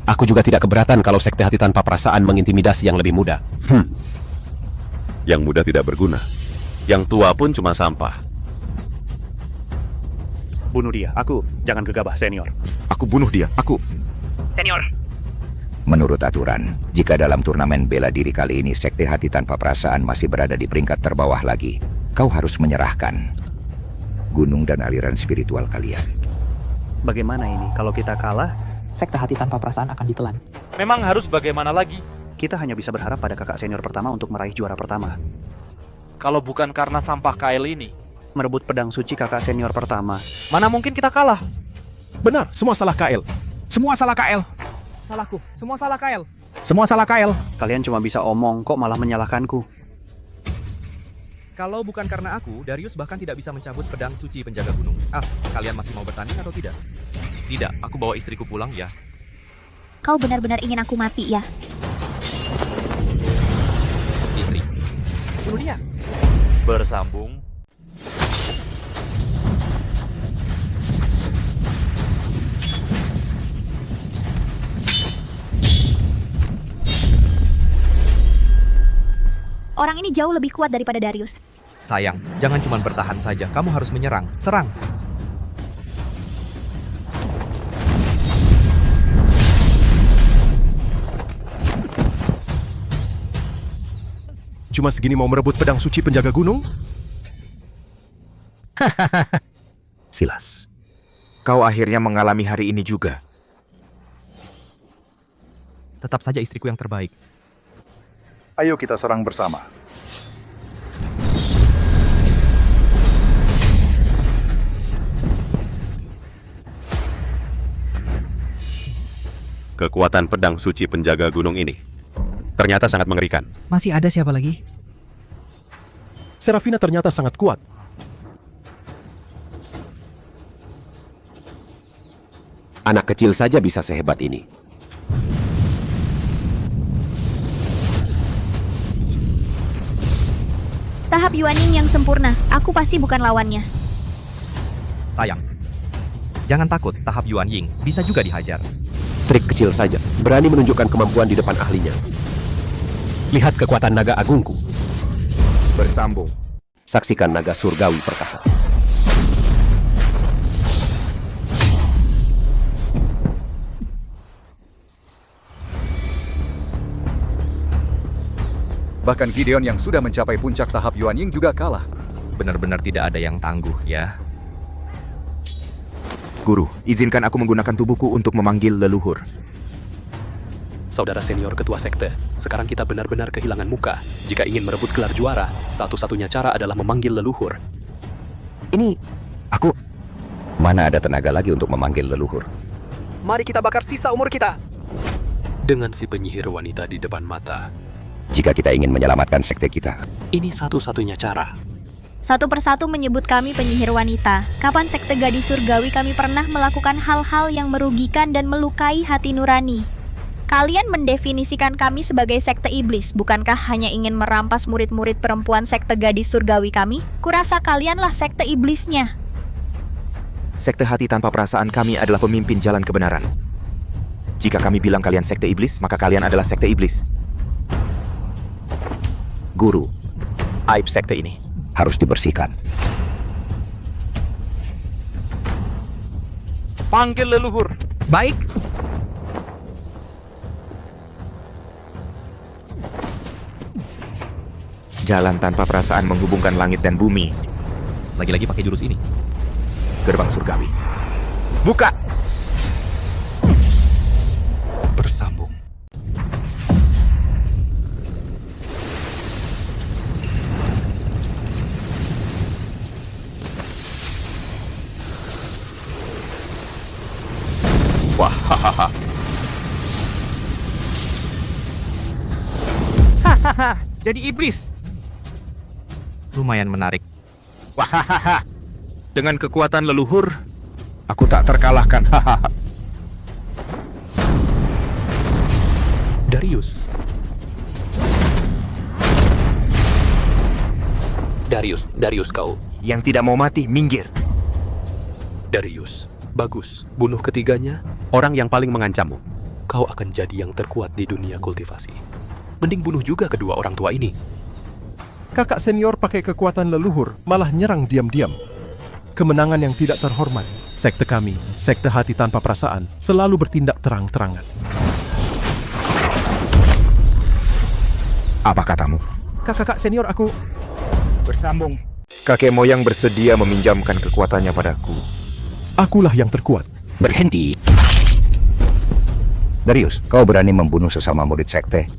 Aku juga tidak keberatan kalau sekte hati tanpa perasaan mengintimidasi yang lebih muda. Yang muda tidak berguna. Yang tua pun cuma sampah. Bunuh dia. Jangan gegabah, senior. Aku bunuh dia. Senior. Menurut aturan, jika dalam turnamen bela diri kali ini Sekte Hati Tanpa Perasaan masih berada di peringkat terbawah lagi, kau harus menyerahkan gunung dan aliran spiritual kalian. Bagaimana ini? Kalau kita kalah, Sekte Hati Tanpa Perasaan akan ditelan. Memang harus bagaimana lagi? kita hanya bisa berharap pada kakak senior pertama untuk meraih juara pertama. Kalau bukan karena sampah Kail ini, merebut pedang suci kakak senior pertama, mana mungkin kita kalah? Benar, semua salah KL. Semua salah KL. Salahku, semua salah KL. Semua salah KL. Kalian cuma bisa omong, kok malah menyalahkanku. Kalau bukan karena aku, Darius bahkan tidak bisa mencabut pedang suci penjaga gunung. Kalian masih mau bertanding atau tidak? Tidak, aku bawa istriku pulang ya. Kau benar-benar ingin aku mati ya? Istri. Bunuh dia. Bersambung. Orang ini jauh lebih kuat daripada Darius. Sayang, jangan cuma bertahan saja. Kamu harus menyerang. Serang. Cuma segini mau merebut pedang suci penjaga gunung? Silas, kau akhirnya mengalami hari ini juga. Tetap saja istriku yang terbaik. Ayo kita serang bersama. Kekuatan pedang suci penjaga gunung ini ternyata sangat mengerikan. Masih ada siapa lagi? Serafina ternyata sangat kuat. Anak kecil saja bisa sehebat ini. Tahap Yuanying yang sempurna. Aku pasti bukan lawannya. Sayang. Jangan takut, tahap Yuanying bisa juga dihajar. Trik kecil saja, berani menunjukkan kemampuan di depan ahlinya. Lihat kekuatan naga agungku. Bersambung. Saksikan naga surgawi perkasa. Bahkan Gideon yang sudah mencapai puncak tahap Yuanying juga kalah. Benar-benar tidak ada yang tangguh, ya. Guru, izinkan aku menggunakan tubuhku untuk memanggil leluhur. Saudara senior ketua sekte, sekarang kita benar-benar kehilangan muka. Jika ingin merebut gelar juara, satu-satunya cara adalah memanggil leluhur. Ini, aku... Mana ada tenaga lagi untuk memanggil leluhur? Mari kita bakar sisa umur kita. Dengan si penyihir wanita di depan mata. Jika kita ingin menyelamatkan sekte kita. Ini satu-satunya cara. Satu persatu menyebut kami penyihir wanita. Kapan sekte gadis surgawi kami pernah melakukan hal-hal yang merugikan dan melukai hati nurani? Kalian mendefinisikan kami sebagai sekte iblis, bukankah hanya ingin merampas murid-murid perempuan sekte gadis surgawi kami? Kurasa kalianlah sekte iblisnya. Sekte hati tanpa perasaan kami adalah pemimpin jalan kebenaran. Jika kami bilang kalian sekte iblis, maka kalian adalah sekte iblis. Guru, aib sekte ini harus dibersihkan. Panggil leluhur. Baik. Jalan tanpa perasaan menghubungkan langit dan bumi. Lagi-lagi pakai jurus ini. Gerbang surgawi. Buka! Bersambung. Wah, hahaha. Hahaha, jadi iblis. Lumayan menarik. Wahahaha. Dengan kekuatan leluhur, aku tak terkalahkan. Hahaha. Darius. Darius kau. Yang tidak mau mati, minggir. Darius, bagus. Bunuh ketiganya, orang yang paling mengancammu. Kau akan jadi yang terkuat di dunia kultivasi. Mending bunuh juga kedua orang tua ini. Kakak senior pakai kekuatan leluhur, malah nyerang diam-diam. Kemenangan yang tidak terhormat. Sekte kami, sekte hati tanpa perasaan, selalu bertindak terang-terangan. Apa katamu? Kakak senior aku Bersambung. Kakek moyang bersedia meminjamkan kekuatannya padaku. Akulah yang terkuat. Berhenti. Darius, kau berani membunuh sesama murid sekte?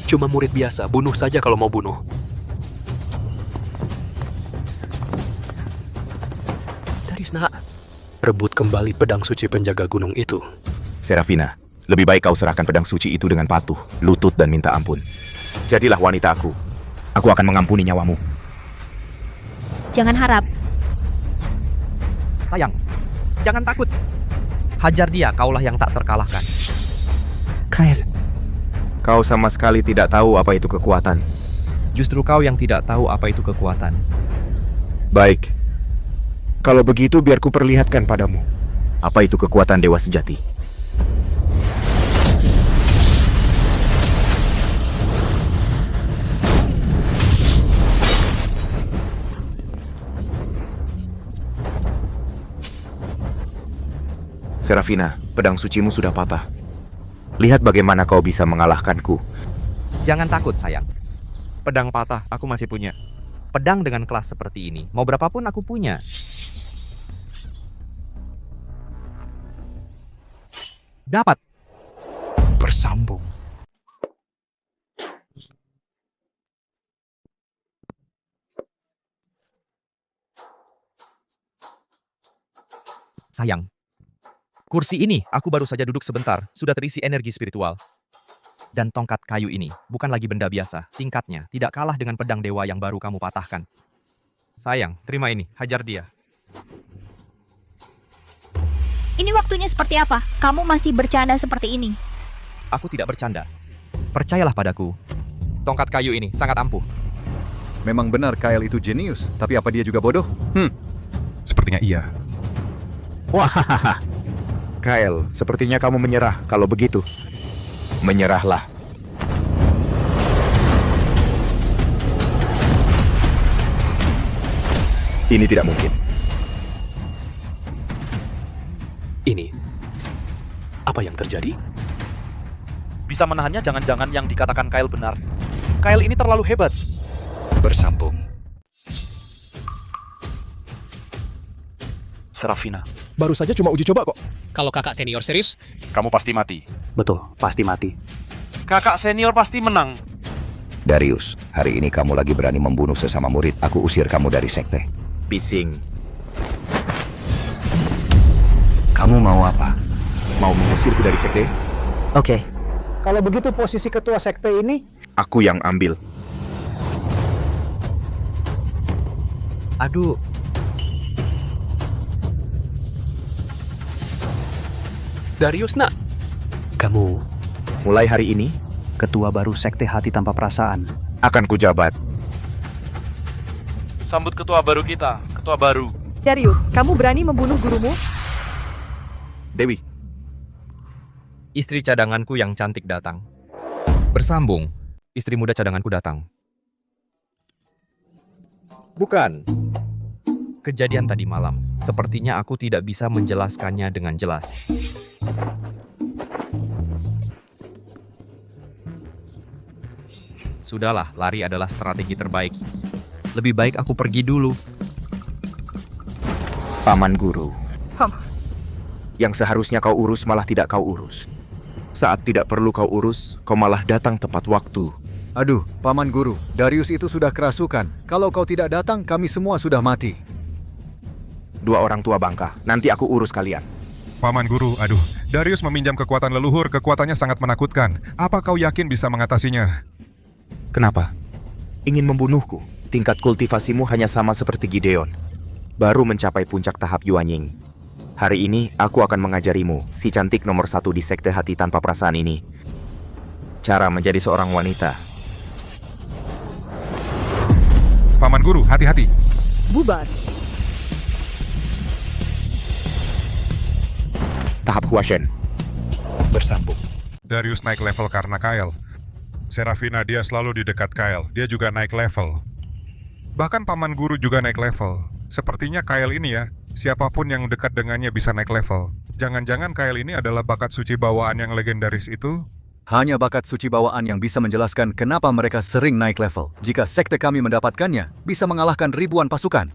Cuma murid biasa, bunuh saja kalau mau bunuh. Darius, nak. Rebut kembali pedang suci penjaga gunung itu. Serafina, lebih baik kau serahkan pedang suci itu dengan patuh, lutut dan minta ampun. Jadilah wanita aku. Aku akan mengampuni nyawamu. Jangan harap. Sayang, jangan takut. Hajar dia, kaulah yang tak terkalahkan. Kyle. Kau sama sekali tidak tahu apa itu kekuatan. Justru kau yang tidak tahu apa itu kekuatan. Baik. Kalau begitu biar ku perlihatkan padamu apa itu kekuatan dewa sejati. Serafina, pedang sucimu sudah patah. Lihat bagaimana kau bisa mengalahkanku. Jangan takut, sayang. Pedang patah, aku masih punya. Pedang dengan kelas seperti ini, mau berapapun aku punya. Dapat. Bersambung. Sayang. Kursi ini, aku baru saja duduk sebentar, sudah terisi energi spiritual. Dan tongkat kayu ini, bukan lagi benda biasa, tingkatnya tidak kalah dengan pedang dewa yang baru kamu patahkan. Sayang, terima ini, hajar dia. Ini waktunya seperti apa? Kamu masih bercanda seperti ini? Aku tidak bercanda. Percayalah padaku. Tongkat kayu ini sangat ampuh. Memang benar Kyle itu jenius, tapi apa dia juga bodoh? Sepertinya iya. Wah, Kyle, sepertinya kamu menyerah. Kalau begitu, menyerahlah. Ini tidak mungkin. Ini, apa yang terjadi? Bisa menahannya jangan-jangan yang dikatakan Kyle benar. Kyle ini terlalu hebat. Bersambung. Serafina. Baru saja cuma uji coba kok. Kalau kakak senior serius, Kamu pasti mati. Betul, pasti mati. Kakak senior pasti menang. Darius, hari ini kamu lagi berani membunuh sesama murid. Aku usir kamu dari sekte. Bising. Kamu mau apa? Mau mengusirku dari sekte? Oke. Kalau begitu posisi ketua sekte ini? Aku yang ambil. Aduh. Darius, nak. Kamu... Mulai hari ini, Ketua baru Sekte Hati Tanpa Perasaan. akan kujabat. Sambut ketua baru kita, ketua baru. Darius, kamu berani membunuh gurumu? Dewi. Istri cadanganku yang cantik datang. Bersambung. Istri muda cadanganku datang. Bukan. Kejadian tadi malam. Sepertinya aku tidak bisa menjelaskannya dengan jelas. Sudahlah, lari adalah strategi terbaik. Lebih baik aku pergi dulu. Paman Guru. Yang seharusnya kau urus malah tidak kau urus. Saat tidak perlu kau urus, kau malah datang tepat waktu. Aduh, Paman Guru, Darius itu sudah kerasukan. Kalau kau tidak datang, kami semua sudah mati. Dua orang tua bangka, nanti aku urus kalian. Paman Guru, aduh. Darius meminjam kekuatan leluhur, kekuatannya sangat menakutkan. Apa kau yakin bisa mengatasinya? Kenapa? Ingin membunuhku? Tingkat kultivasimu hanya sama seperti Gideon. Baru mencapai puncak tahap Yuanying. Hari ini, aku akan mengajarimu, si cantik nomor 1 di Sekte Hati Tanpa Perasaan ini. Cara menjadi seorang wanita. Paman Guru, hati-hati. Bubar. Tahap Huashen. Bersambung. Darius naik level karena Kyle. Serafina, dia selalu di dekat Kyle. Dia juga naik level. Bahkan Paman Guru juga naik level. Sepertinya Kyle ini ya, Siapapun yang dekat dengannya bisa naik level. Jangan-jangan Kyle ini adalah bakat suci bawaan yang legendaris itu? Hanya bakat suci bawaan yang bisa menjelaskan kenapa mereka sering naik level. Jika sekte kami mendapatkannya, bisa mengalahkan ribuan pasukan.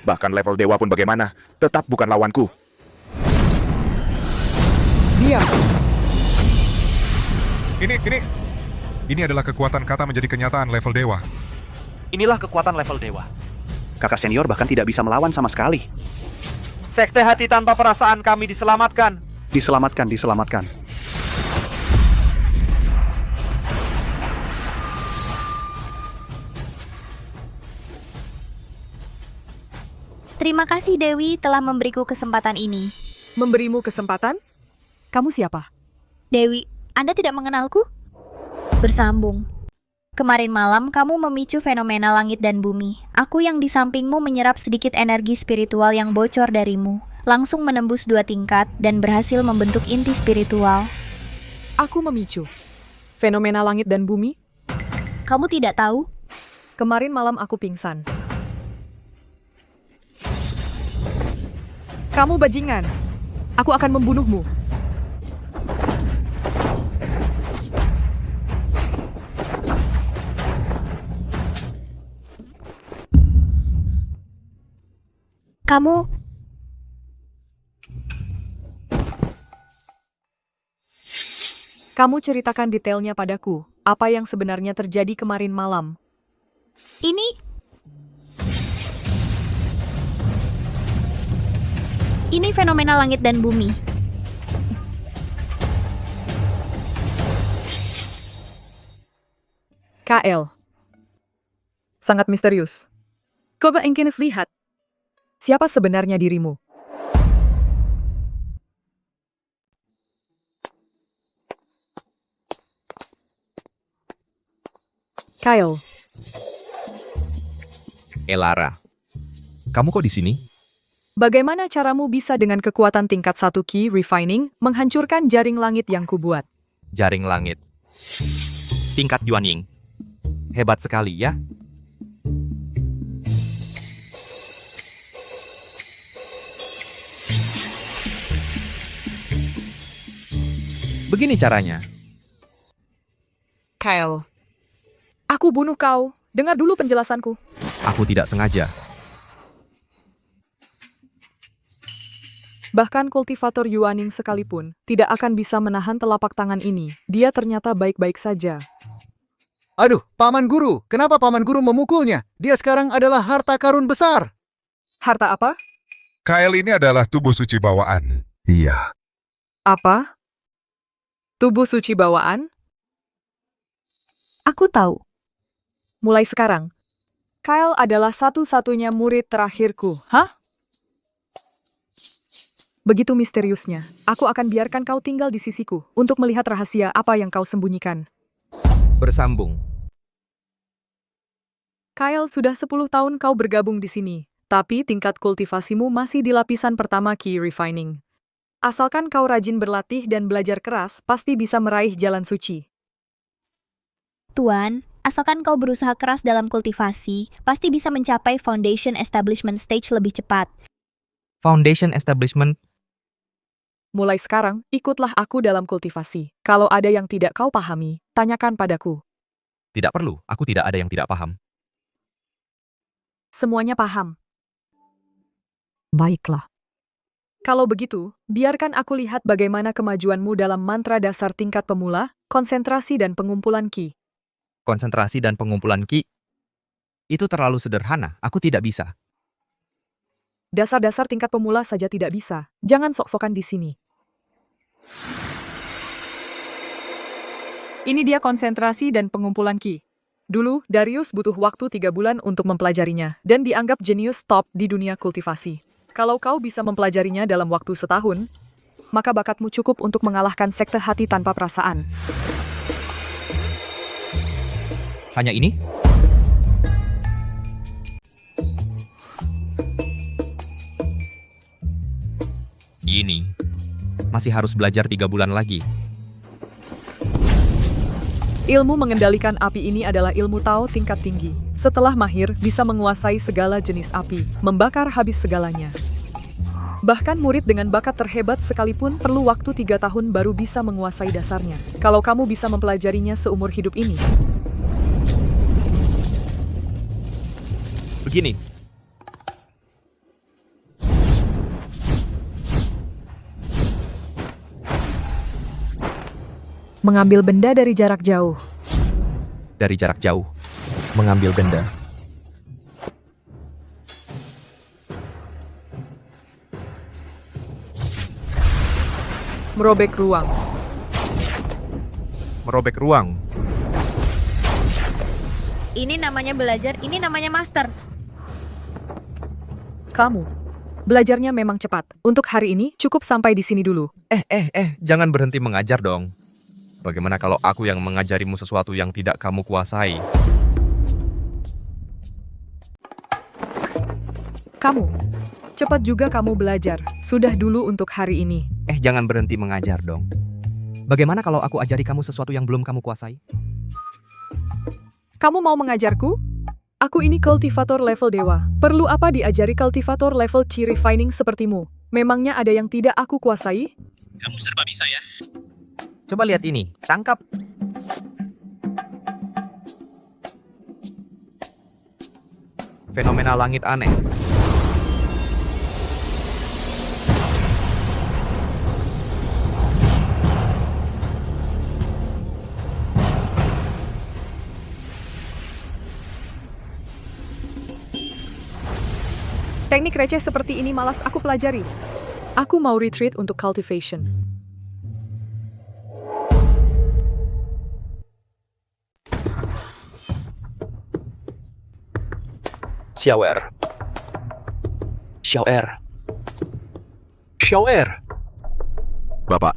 Bahkan level dewa pun bagaimana? Tetap bukan lawanku. Dia. Ini adalah kekuatan kata menjadi kenyataan level dewa. Inilah kekuatan level dewa. Kakak senior bahkan tidak bisa melawan sama sekali. Sekte hati tanpa perasaan kami diselamatkan. Diselamatkan. Terima kasih Dewi telah memberiku kesempatan ini. Memberimu kesempatan? Kamu siapa? Dewi, Anda tidak mengenalku? Bersambung. Kemarin malam kamu memicu fenomena langit dan bumi. Aku yang di sampingmu menyerap sedikit energi spiritual yang bocor darimu. Langsung menembus 2 tingkat dan berhasil membentuk inti spiritual. Aku memicu fenomena langit dan bumi? Kamu tidak tahu? Kemarin malam aku pingsan. Kamu bajingan. Aku akan membunuhmu. Kamu ceritakan detailnya padaku. Apa yang sebenarnya terjadi kemarin malam? Ini fenomena langit dan bumi. KL. Sangat misterius. Coba engkau lihat. Siapa sebenarnya dirimu? Kyle. Elara, kamu kok di sini? Bagaimana caramu bisa dengan kekuatan tingkat 1 Ki Refining menghancurkan jaring langit yang kubuat? Jaring langit. Tingkat Yuanying. Hebat sekali ya. Begini caranya. Kyle. Aku bunuh kau. Dengar dulu penjelasanku. Aku tidak sengaja. Bahkan kultivator Yuanying sekalipun tidak akan bisa menahan telapak tangan ini. Dia ternyata baik-baik saja. Aduh, Paman Guru. Kenapa Paman Guru memukulnya? Dia sekarang adalah harta karun besar. Harta apa? Kyle ini adalah tubuh suci bawaan. Iya. Apa? Tubuh suci bawaan? Aku tahu. Mulai sekarang, Kyle adalah satu-satunya murid terakhirku. Hah? Begitu misteriusnya, aku akan biarkan kau tinggal di sisiku untuk melihat rahasia apa yang kau sembunyikan. Bersambung. Kyle, sudah 10 tahun kau bergabung di sini, tapi tingkat kultivasimu masih di lapisan pertama Ki Refining. Asalkan kau rajin berlatih dan belajar keras, pasti bisa meraih jalan suci. Tuan, asalkan kau berusaha keras dalam kultivasi, pasti bisa mencapai Foundation Establishment Stage lebih cepat. Foundation Establishment. Mulai sekarang, ikutlah aku dalam kultivasi. Kalau ada yang tidak kau pahami, tanyakan padaku. Tidak perlu, aku tidak ada yang tidak paham. Semuanya paham. Baiklah. Kalau begitu, biarkan aku lihat bagaimana kemajuanmu dalam mantra dasar tingkat pemula, konsentrasi dan pengumpulan Ki. Konsentrasi dan pengumpulan Ki? Itu terlalu sederhana, aku tidak bisa. Dasar-dasar tingkat pemula saja tidak bisa. Jangan sok-sokan di sini. Ini dia konsentrasi dan pengumpulan Ki. Dulu, Darius butuh waktu 3 bulan untuk mempelajarinya, dan dianggap jenius top di dunia kultivasi. Kalau kau bisa mempelajarinya dalam waktu setahun, maka bakatmu cukup untuk mengalahkan sekte hati tanpa perasaan. Hanya ini? Ini. Masih harus belajar 3 bulan lagi. Ilmu mengendalikan api ini adalah ilmu Tao tingkat tinggi. Setelah mahir, bisa menguasai segala jenis api, membakar habis segalanya. Bahkan murid dengan bakat terhebat sekalipun perlu waktu 3 tahun baru bisa menguasai dasarnya. Kalau kamu bisa mempelajarinya seumur hidup ini. Begini, Mengambil benda dari jarak jauh. dari jarak jauh, mengambil benda. Merobek ruang. Merobek ruang. Ini namanya belajar, ini namanya master. Kamu. Belajarnya memang cepat. Untuk hari ini, cukup sampai di sini dulu. Jangan berhenti mengajar dong. Bagaimana kalau aku yang mengajarimu sesuatu yang tidak kamu kuasai? Kamu. Cepat juga kamu belajar. Sudah dulu untuk hari ini. Jangan berhenti mengajar dong. Bagaimana kalau aku ajari kamu sesuatu yang belum kamu kuasai? Kamu mau mengajarku? Aku ini kultivator level dewa. Perlu apa diajari kultivator level chi refining sepertimu? Memangnya ada yang tidak aku kuasai? Kamu serba bisa ya? Coba lihat ini, tangkap. Fenomena langit aneh. Teknik receh seperti ini malas aku pelajari. Aku mau retreat untuk cultivation. Xiaoer. Xiaoer. Xiaoer. Bapak,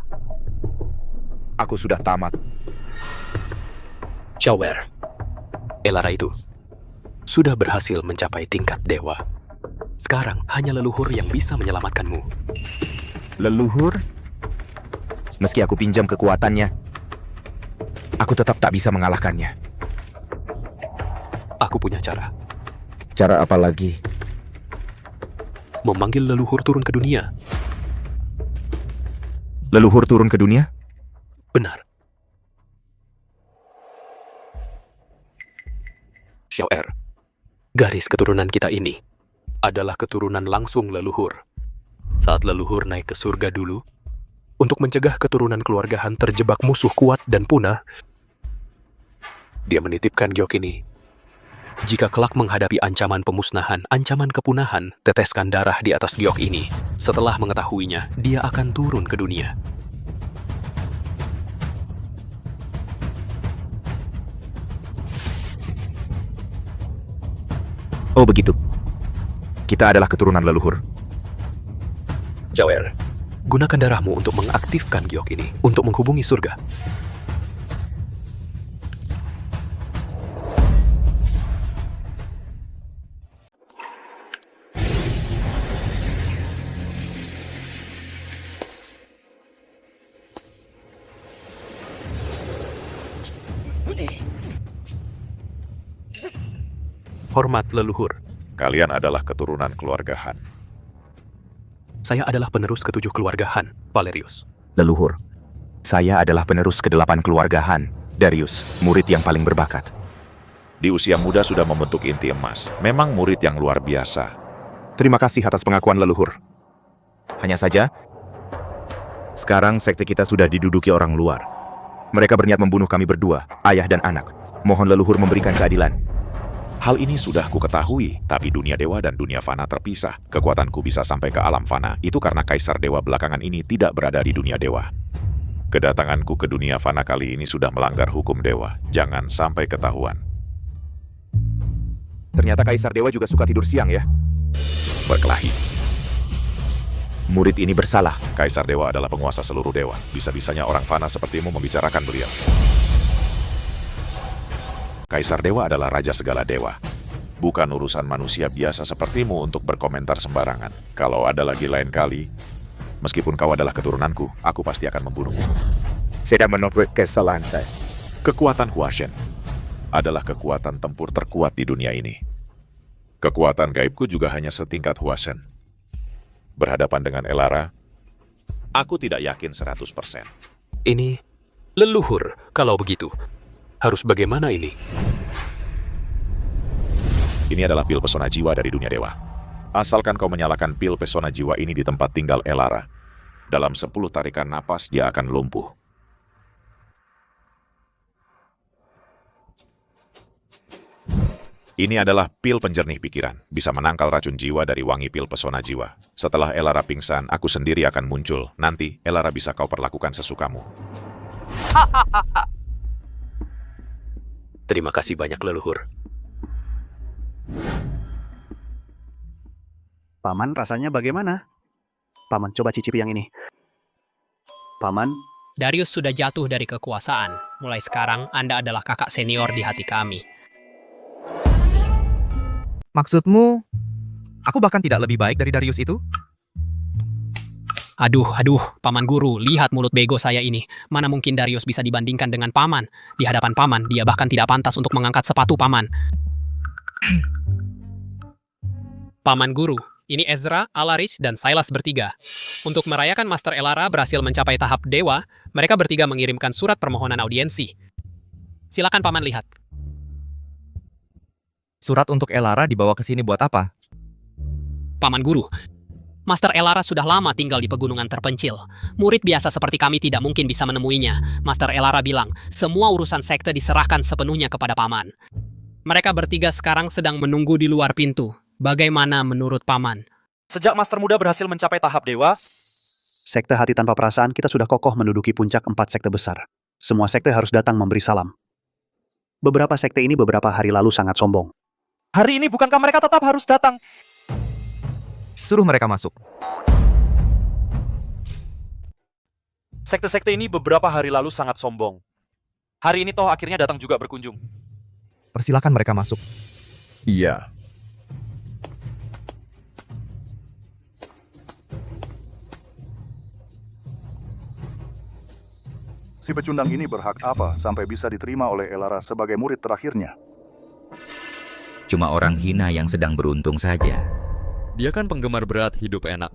aku sudah tamat. Xiaoer. Elara itu sudah berhasil mencapai tingkat dewa. Sekarang hanya leluhur yang bisa menyelamatkanmu. Leluhur? Meski aku pinjam kekuatannya, aku tetap tak bisa mengalahkannya. Aku punya cara. Cara apa lagi? Memanggil leluhur turun ke dunia. Leluhur turun ke dunia? Benar. Xiaoer, garis keturunan kita ini adalah keturunan langsung leluhur. Saat leluhur naik ke surga dulu, untuk mencegah keturunan keluarga Han terjebak musuh kuat dan punah, dia menitipkan giok ini. Jika kelak menghadapi ancaman pemusnahan, ancaman kepunahan, teteskan darah di atas giok ini. Setelah mengetahuinya, dia akan turun ke dunia. Oh begitu. Kita adalah keturunan leluhur. Xiaoer, gunakan darahmu untuk mengaktifkan giok ini, untuk menghubungi surga. Hormat leluhur. Kalian adalah keturunan keluarga Han. Saya adalah penerus ke-7 keluarga Han, Valerius. Leluhur, saya adalah penerus ke-8 keluarga Han, Darius, murid yang paling berbakat. Di usia muda sudah membentuk inti emas. Memang murid yang luar biasa. Terima kasih atas pengakuan leluhur. Hanya saja, sekarang sekte kita sudah diduduki orang luar. Mereka berniat membunuh kami berdua, ayah dan anak. Mohon leluhur memberikan keadilan. Hal ini sudah kuketahui, tapi dunia dewa dan dunia fana terpisah. Kekuatanku bisa sampai ke alam fana, itu karena Kaisar Dewa belakangan ini tidak berada di dunia dewa. Kedatanganku ke dunia fana kali ini sudah melanggar hukum dewa. Jangan sampai ketahuan. Ternyata Kaisar Dewa juga suka tidur siang ya? Berkelahi. Murid ini bersalah. Kaisar Dewa adalah penguasa seluruh dewa. Bisa-bisanya orang fana sepertimu membicarakan beliau. Kaisar Dewa adalah raja segala dewa. Bukan urusan manusia biasa sepertimu untuk berkomentar sembarangan. Kalau ada lagi lain kali, meskipun kau adalah keturunanku, aku pasti akan membunuhmu. Saya menolak kesalahan saya. Kekuatan Huashen. adalah kekuatan tempur terkuat di dunia ini. Kekuatan gaibku juga hanya setingkat Huasen. Berhadapan dengan Elara, aku tidak yakin 100%. Ini leluhur, kalau begitu. Harus bagaimana ini? Ini adalah pil pesona jiwa dari dunia dewa. Asalkan kau menyalakan pil pesona jiwa ini di tempat tinggal Elara, dalam 10 tarikan napas dia akan lumpuh. Ini adalah pil penjernih pikiran, bisa menangkal racun jiwa dari wangi pil pesona jiwa. Setelah Elara pingsan, aku sendiri akan muncul. Nanti, Elara bisa kau perlakukan sesukamu. Terima kasih banyak, leluhur. Paman, rasanya bagaimana? Paman, coba cicipi yang ini. Paman, Darius sudah jatuh dari kekuasaan. Mulai sekarang, Anda adalah kakak senior di hati kami. Maksudmu, aku bahkan tidak lebih baik dari Darius itu? Aduh, Paman Guru, lihat mulut bego saya ini. Mana mungkin Darius bisa dibandingkan dengan Paman? Di hadapan Paman, dia bahkan tidak pantas untuk mengangkat sepatu Paman. Paman Guru, ini Ezra, Alaris, dan Silas bertiga. Untuk merayakan Master Elara berhasil mencapai tahap dewa, mereka bertiga mengirimkan surat permohonan audiensi. Silakan Paman lihat. Surat untuk Elara dibawa ke sini buat apa? Paman Guru, Master Elara sudah lama tinggal di pegunungan terpencil. Murid biasa seperti kami tidak mungkin bisa menemuinya. Master Elara bilang, semua urusan sekte diserahkan sepenuhnya kepada Paman. Mereka bertiga sekarang sedang menunggu di luar pintu. Bagaimana menurut Paman? Sejak Master Muda berhasil mencapai tahap dewa, sekte hati tanpa perasaan kita sudah kokoh menduduki puncak 4 sekte besar. Semua sekte harus datang memberi salam. Beberapa sekte ini beberapa hari lalu sangat sombong. hari ini bukankah mereka tetap harus datang? Suruh mereka masuk. Sekte-sekte ini beberapa hari lalu sangat sombong. Hari ini toh akhirnya datang juga berkunjung. Persilakan mereka masuk. Iya. Si pecundang ini berhak apa sampai bisa diterima oleh Elara sebagai murid terakhirnya? Cuma orang hina yang sedang beruntung saja. Dia kan penggemar berat hidup enak.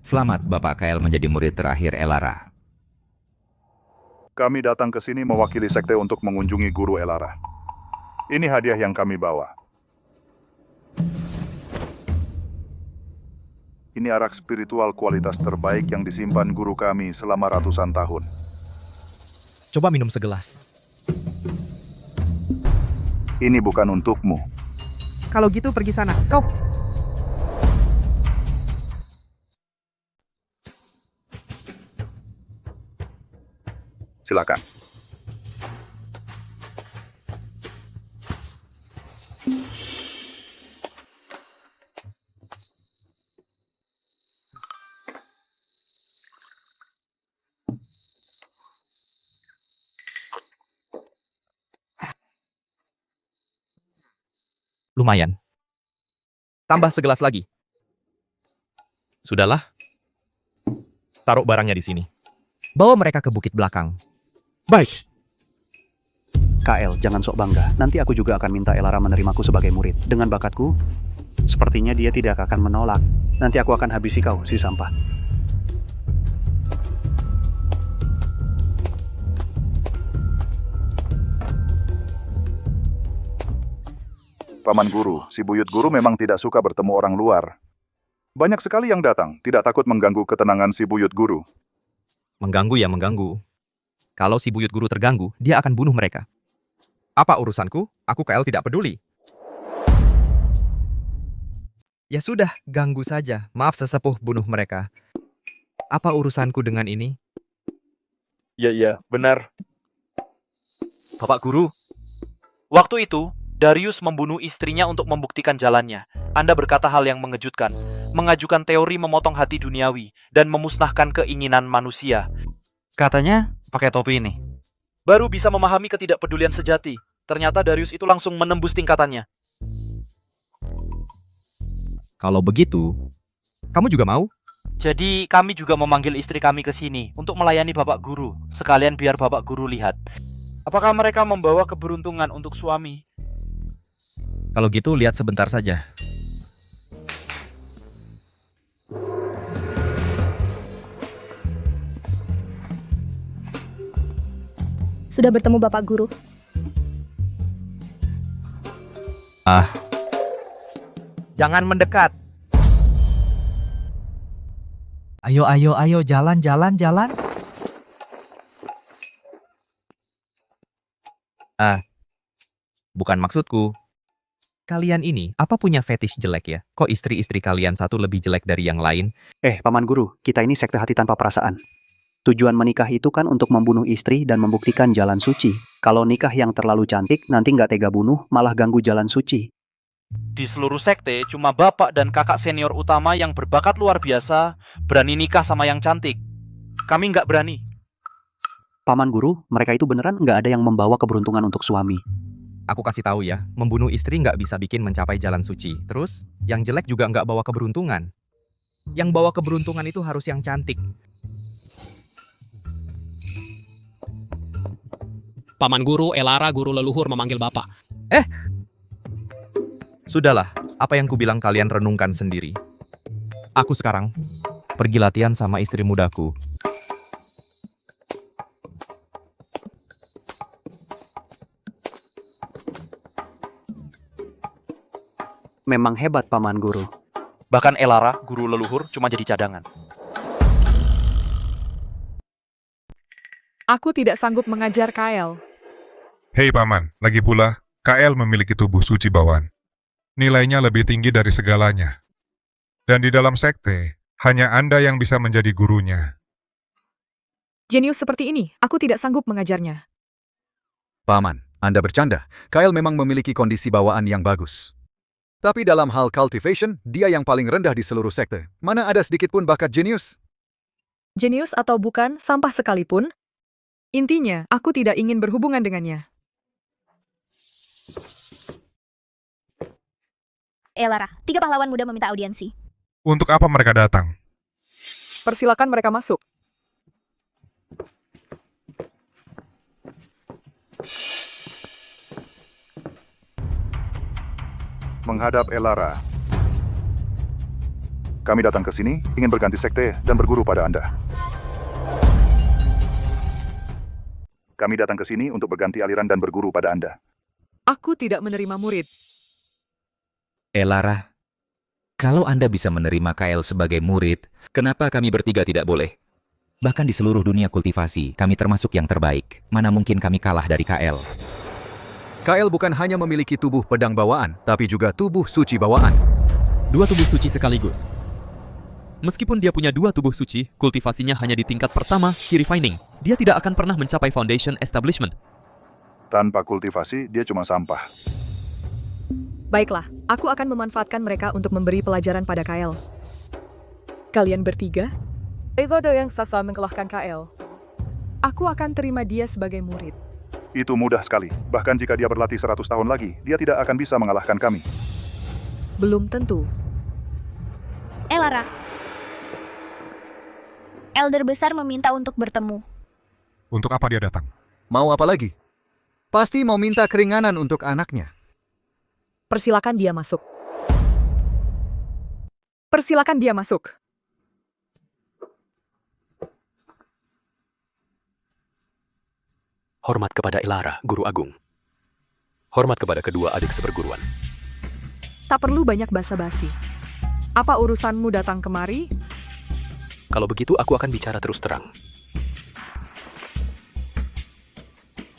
Selamat Bapak Kael menjadi murid terakhir Elara. Kami datang ke sini mewakili sekte untuk mengunjungi guru Elara. Ini hadiah yang kami bawa. Ini arak spiritual kualitas terbaik yang disimpan guru kami selama ratusan tahun. Coba minum segelas. Ini bukan untukmu. Kalau gitu pergi sana. Kau. Silakan. Lumayan. Tambah segelas lagi. Sudahlah. Taruh barangnya di sini. Bawa mereka ke bukit belakang. Baik. KL, jangan sok bangga. Nanti aku juga akan minta Elara menerimaku sebagai murid. Dengan bakatku, sepertinya dia tidak akan menolak. Nanti aku akan habisi kau, si sampah. Paman Guru, si buyut guru memang tidak suka bertemu orang luar. Banyak sekali yang datang, tidak takut mengganggu ketenangan si buyut guru. Mengganggu ya mengganggu. Kalau si buyut guru terganggu, dia akan bunuh mereka. Apa urusanku? Aku KL tidak peduli. Ya sudah, ganggu saja. Maaf sesepuh, bunuh mereka. Apa urusanku dengan ini? Iya, benar. Bapak Guru, waktu itu, Darius membunuh istrinya untuk membuktikan jalannya. Anda berkata hal yang mengejutkan, mengajukan teori memotong hati duniawi, dan memusnahkan keinginan manusia. Katanya, pakai topi ini. Baru bisa memahami ketidakpedulian sejati. Ternyata Darius itu langsung menembus tingkatannya. Kalau begitu, kamu juga mau? Jadi kami juga memanggil istri kami ke sini untuk melayani Bapak Guru, sekalian biar Bapak Guru lihat. Apakah mereka membawa keberuntungan untuk suami? Kalau gitu, lihat sebentar saja. Sudah bertemu Bapak Guru. Jangan mendekat. Ayo, jalan. Bukan maksudku. Kalian ini, apa punya fetish jelek ya? Kok istri-istri kalian satu lebih jelek dari yang lain? Paman Guru, kita ini sekte hati tanpa perasaan. Tujuan menikah itu kan untuk membunuh istri dan membuktikan jalan suci. Kalau nikah yang terlalu cantik, nanti nggak tega bunuh, malah ganggu jalan suci. Di seluruh sekte, cuma bapak dan kakak senior utama yang berbakat luar biasa berani nikah sama yang cantik. Kami nggak berani. Paman Guru, mereka itu beneran nggak ada yang membawa keberuntungan untuk suami. Aku kasih tahu ya, membunuh istri nggak bisa bikin mencapai jalan suci. Terus, yang jelek juga nggak bawa keberuntungan. Yang bawa keberuntungan itu harus yang cantik. Paman Guru, Elara, guru leluhur memanggil Bapak. Sudahlah, apa yang kubilang kalian renungkan sendiri. Aku sekarang pergi latihan sama istri mudaku. Memang hebat Paman Guru. Bahkan Elara, guru leluhur, cuma jadi cadangan. Aku tidak sanggup mengajar Kael. Hei Paman, lagi pula, Kael memiliki tubuh suci bawaan. Nilainya lebih tinggi dari segalanya. Dan di dalam sekte, hanya Anda yang bisa menjadi gurunya. Jenius seperti ini, aku tidak sanggup mengajarnya. Paman, Anda bercanda. Kael memang memiliki kondisi bawaan yang bagus. Tapi dalam hal cultivation, dia yang paling rendah di seluruh sekte. Mana ada sedikit pun bakat jenius? Jenius atau bukan, sampah sekalipun. Intinya, aku tidak ingin berhubungan dengannya. Elara, 3 pahlawan muda meminta audiensi. Untuk apa mereka datang? Persilakan mereka masuk. Menghadap Elara. Kami datang ke sini ingin berganti sekte dan berguru pada Anda. Kami datang ke sini untuk berganti aliran dan berguru pada Anda. Aku tidak menerima murid. Elara, kalau Anda bisa menerima Kael sebagai murid, kenapa kami bertiga tidak boleh? Bahkan di seluruh dunia kultivasi, kami termasuk yang terbaik. Mana mungkin kami kalah dari Kael? Kael bukan hanya memiliki tubuh pedang bawaan, tapi juga tubuh suci bawaan. 2 tubuh suci sekaligus. Meskipun dia punya 2 tubuh suci, kultivasinya hanya di tingkat pertama, key refining. Dia tidak akan pernah mencapai foundation establishment. Tanpa kultivasi, dia cuma sampah. Baiklah, aku akan memanfaatkan mereka untuk memberi pelajaran pada Kael. Kalian bertiga? Ezodo yang sasa mengalahkan Kael. Aku akan terima dia sebagai murid. Itu mudah sekali. Bahkan jika dia berlatih 100 tahun lagi, dia tidak akan bisa mengalahkan kami. Belum tentu. Elara. Elder besar meminta untuk bertemu. Untuk apa dia datang? Mau apa lagi? Pasti mau minta keringanan untuk anaknya. Persilakan dia masuk. Persilakan dia masuk. Hormat kepada Elara, Guru Agung. Hormat kepada kedua adik seperguruan. Tak perlu banyak basa-basi. Apa urusanmu datang kemari? Kalau begitu, aku akan bicara terus terang.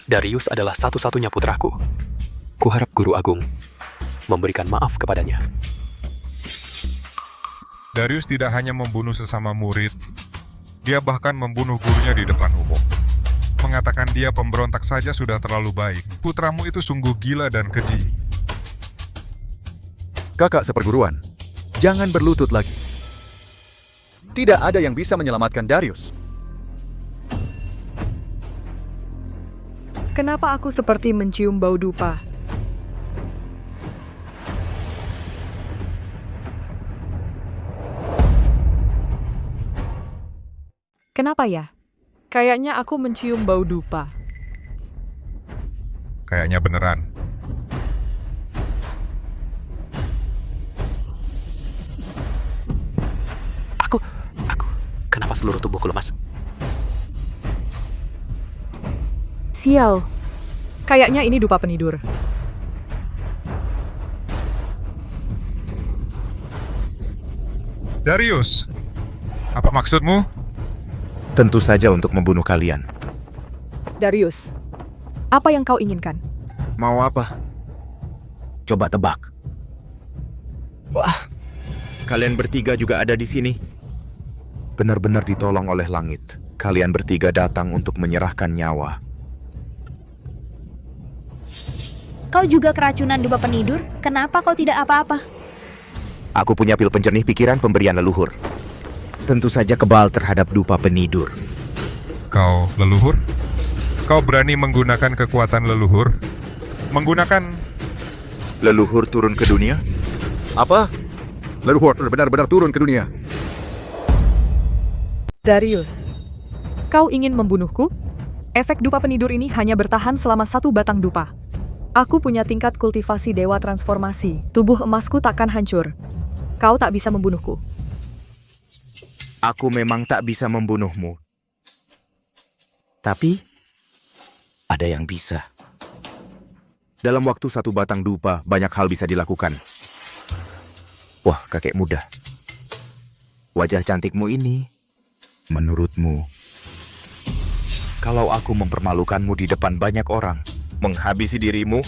Darius adalah satu-satunya putraku. Kuharap Guru Agung memberikan maaf kepadanya. Darius tidak hanya membunuh sesama murid, dia bahkan membunuh gurunya di depan umum. Mengatakan dia pemberontak saja sudah terlalu baik. Putramu itu sungguh gila dan keji. Kakak seperguruan, jangan berlutut lagi. Tidak ada yang bisa menyelamatkan Darius. Kenapa aku seperti mencium bau dupa? Kenapa ya? Kayaknya aku mencium bau dupa. Kayaknya beneran. Kenapa seluruh tubuhku lemas? Sial. Kayaknya ini dupa penidur. Darius, apa maksudmu? Tentu saja untuk membunuh kalian. Darius, apa yang kau inginkan? Mau apa? Coba tebak. Wah, kalian bertiga juga ada di sini. Benar-benar ditolong oleh langit. Kalian bertiga datang untuk menyerahkan nyawa. Kau juga keracunan dupa penidur? Kenapa kau tidak apa-apa? Aku punya pil penjernih pikiran pemberian leluhur. Tentu saja kebal terhadap dupa penidur. Kau leluhur? Kau berani menggunakan kekuatan leluhur? Menggunakan... Leluhur turun ke dunia? Apa? Leluhur benar-benar turun ke dunia. Darius, kau ingin membunuhku? Efek dupa penidur ini hanya bertahan selama 1 batang dupa. Aku punya tingkat kultivasi dewa transformasi. Tubuh emasku takkan hancur. Kau tak bisa membunuhku. Aku memang tak bisa membunuhmu. Tapi, ada yang bisa. Dalam waktu 1 batang dupa, banyak hal bisa dilakukan. Wah, kakek muda. Wajah cantikmu ini, menurutmu, kalau aku mempermalukanmu di depan banyak orang, menghabisi dirimu,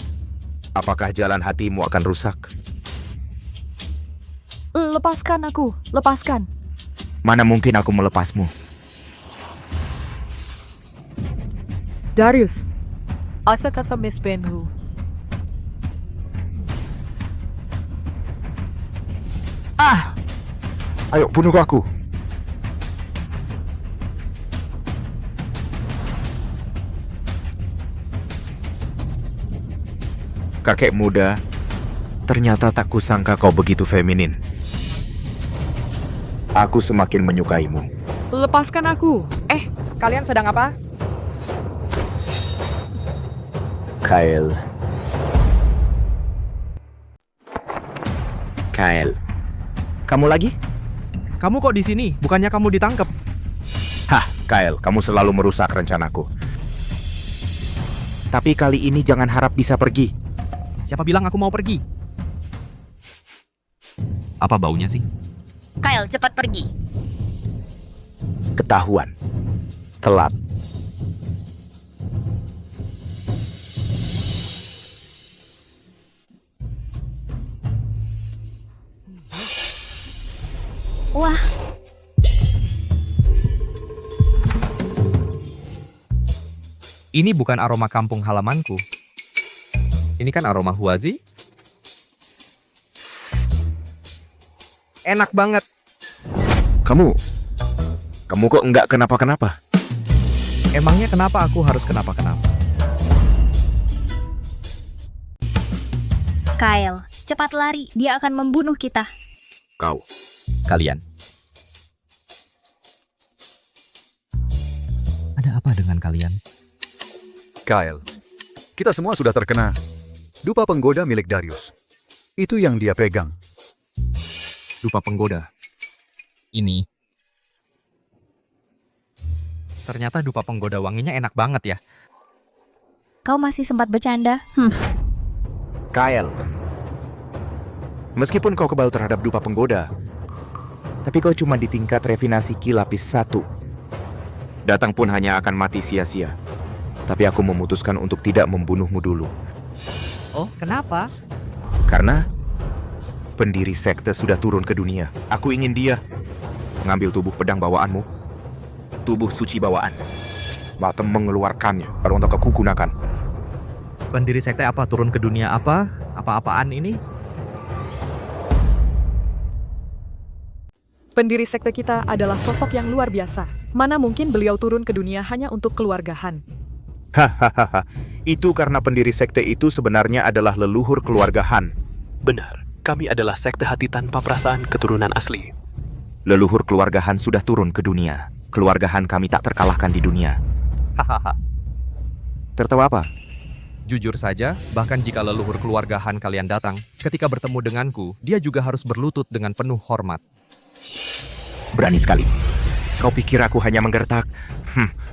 apakah jalan hatimu akan rusak? Lepaskan aku, lepaskan. Mana mungkin aku melepasmu? Darius, asa kasa mespenhu. Ayo, bunuh aku. Kakek muda, ternyata tak kusangka kau begitu feminin. Aku semakin menyukaimu. Lepaskan aku. Kalian sedang apa? Kyle. Kamu lagi? Kamu kok di sini? Bukannya kamu ditangkap? Hah, Kyle, kamu selalu merusak rencanaku. Tapi kali ini jangan harap bisa pergi. Siapa bilang aku mau pergi? Apa baunya sih? Kyle, cepat pergi. Ketahuan. Telat. Wah, Ini bukan aroma kampung halamanku. Ini kan aroma Huazi. Enak banget. Kamu kok enggak kenapa-kenapa? Emangnya kenapa aku harus kenapa-kenapa? Kyle, cepat lari. Dia akan membunuh kita. Kalian. Ada apa dengan kalian? Kyle, kita semua sudah terkena dupa penggoda milik Darius. Itu yang dia pegang. Dupa penggoda. Ini. Ternyata dupa penggoda wanginya enak banget ya. Kau masih sempat bercanda? Kyle, meskipun kau kebal terhadap dupa penggoda, tapi kau cuma di tingkat refinasi Ki lapis 1. Datang pun hanya akan mati sia-sia. Tapi aku memutuskan untuk tidak membunuhmu dulu. Oh, kenapa? Karena pendiri sekte sudah turun ke dunia. Aku ingin dia mengambil tubuh pedang bawaanmu, tubuh suci bawaan, lalu mengeluarkannya baru untuk aku gunakan. Pendiri sekte apa turun ke dunia apa? Apa-apaan ini? Pendiri sekte kita adalah sosok yang luar biasa. Mana mungkin beliau turun ke dunia hanya untuk keluargahan. Hahaha, itu karena pendiri sekte itu sebenarnya adalah leluhur keluarga Han. Benar, kami adalah sekte hati tanpa perasaan keturunan asli. Leluhur keluarga Han sudah turun ke dunia. keluarga Han kami tak terkalahkan di dunia. Hahaha. Tertawa apa? Jujur saja, bahkan jika leluhur keluarga Han kalian datang, ketika bertemu denganku, dia juga harus berlutut dengan penuh hormat. Berani sekali. Kau pikir aku hanya menggertak?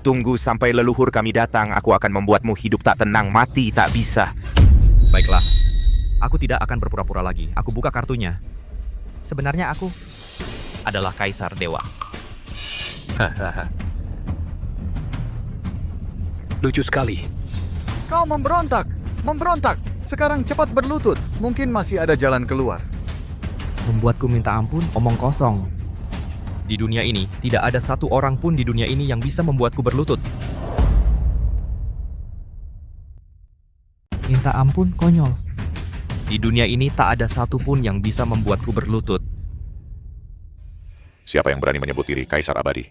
Tunggu sampai leluhur kami datang, aku akan membuatmu hidup tak tenang, mati tak bisa. Baiklah, aku tidak akan berpura-pura lagi. Aku buka kartunya. Sebenarnya aku adalah Kaisar Dewa. Hahaha. Lucu sekali. Kau memberontak! Memberontak! Sekarang cepat berlutut. Mungkin masih ada jalan keluar. Membuatku minta ampun, omong kosong. Di dunia ini, tidak ada satu orang pun di dunia ini yang bisa membuatku berlutut. Minta ampun, konyol. Di dunia ini tak ada satu pun yang bisa membuatku berlutut. Siapa yang berani menyebut diri Kaisar Abadi?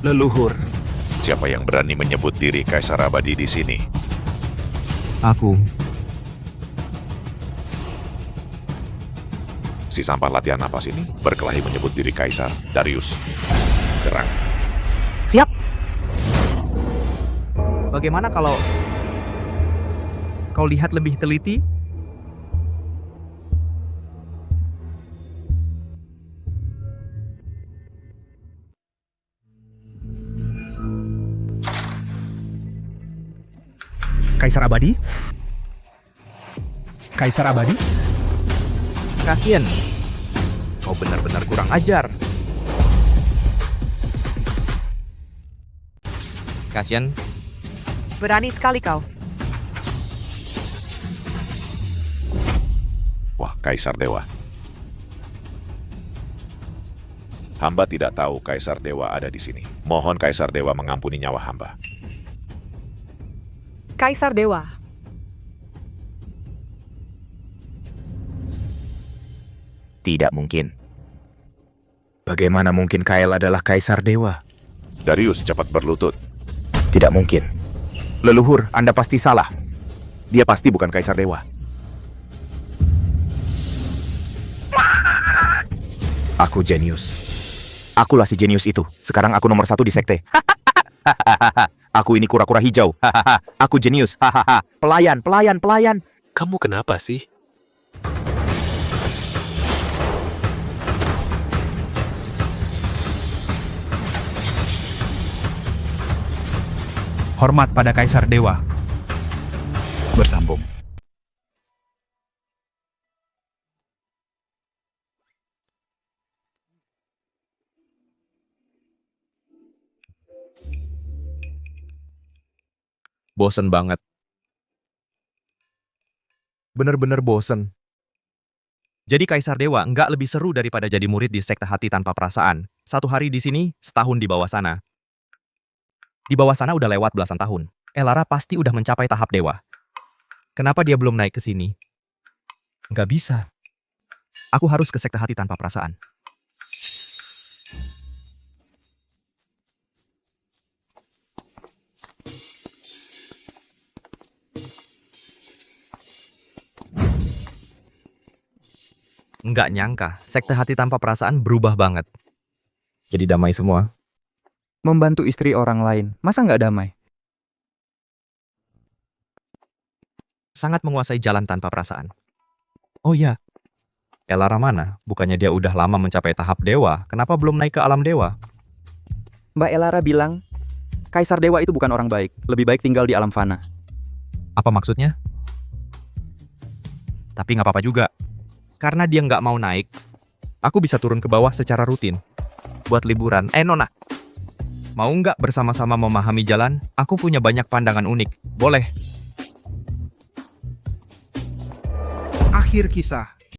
Leluhur. Siapa yang berani menyebut diri Kaisar Abadi di sini? Aku. Si sampah latihan napas ini berkelahi menyebut diri Kaisar Darius. Serang. Siap. Bagaimana kalau kau lihat lebih teliti? Kaisar Abadi? Kaisar Abadi? Kasian. Kau benar-benar kurang ajar. Kasian. Berani sekali kau. Wah, Kaisar Dewa. Hamba tidak tahu Kaisar Dewa ada di sini. Mohon Kaisar Dewa mengampuni nyawa hamba. Kaisar Dewa. Tidak mungkin. Bagaimana mungkin Kael adalah Kaisar Dewa? Darius, cepat berlutut. Tidak mungkin. Leluhur, Anda pasti salah. Dia pasti bukan Kaisar Dewa. Aku jenius. Akulah si jenius itu. Sekarang aku nomor 1 di sekte. Aku ini kura-kura hijau. Aku jenius. Pelayan, pelayan, pelayan. Kamu kenapa sih? Hormat pada Kaisar Dewa. Bersambung. Bosen banget. Bener-bener bosen. Jadi Kaisar Dewa nggak lebih seru daripada jadi murid di sekte hati tanpa perasaan. 1 hari di sini, setahun di bawah sana. Di bawah sana udah lewat belasan tahun. Elara pasti udah mencapai tahap dewa. Kenapa dia belum naik ke sini? Nggak bisa. Aku harus ke sekte hati tanpa perasaan. Nggak nyangka, sekte hati tanpa perasaan berubah banget. Jadi damai semua. Membantu istri orang lain, masa nggak damai? Sangat menguasai jalan tanpa perasaan. Oh iya, Elara mana? Bukannya dia udah lama mencapai tahap dewa, kenapa belum naik ke alam dewa? Mbak Elara bilang, Kaisar Dewa itu bukan orang baik, lebih baik tinggal di alam fana. Apa maksudnya? Tapi nggak apa-apa juga. Karena dia nggak mau naik, aku bisa turun ke bawah secara rutin. Buat liburan. Nona. Mau nggak bersama-sama memahami jalan? Aku punya banyak pandangan unik. Boleh. Akhir kisah.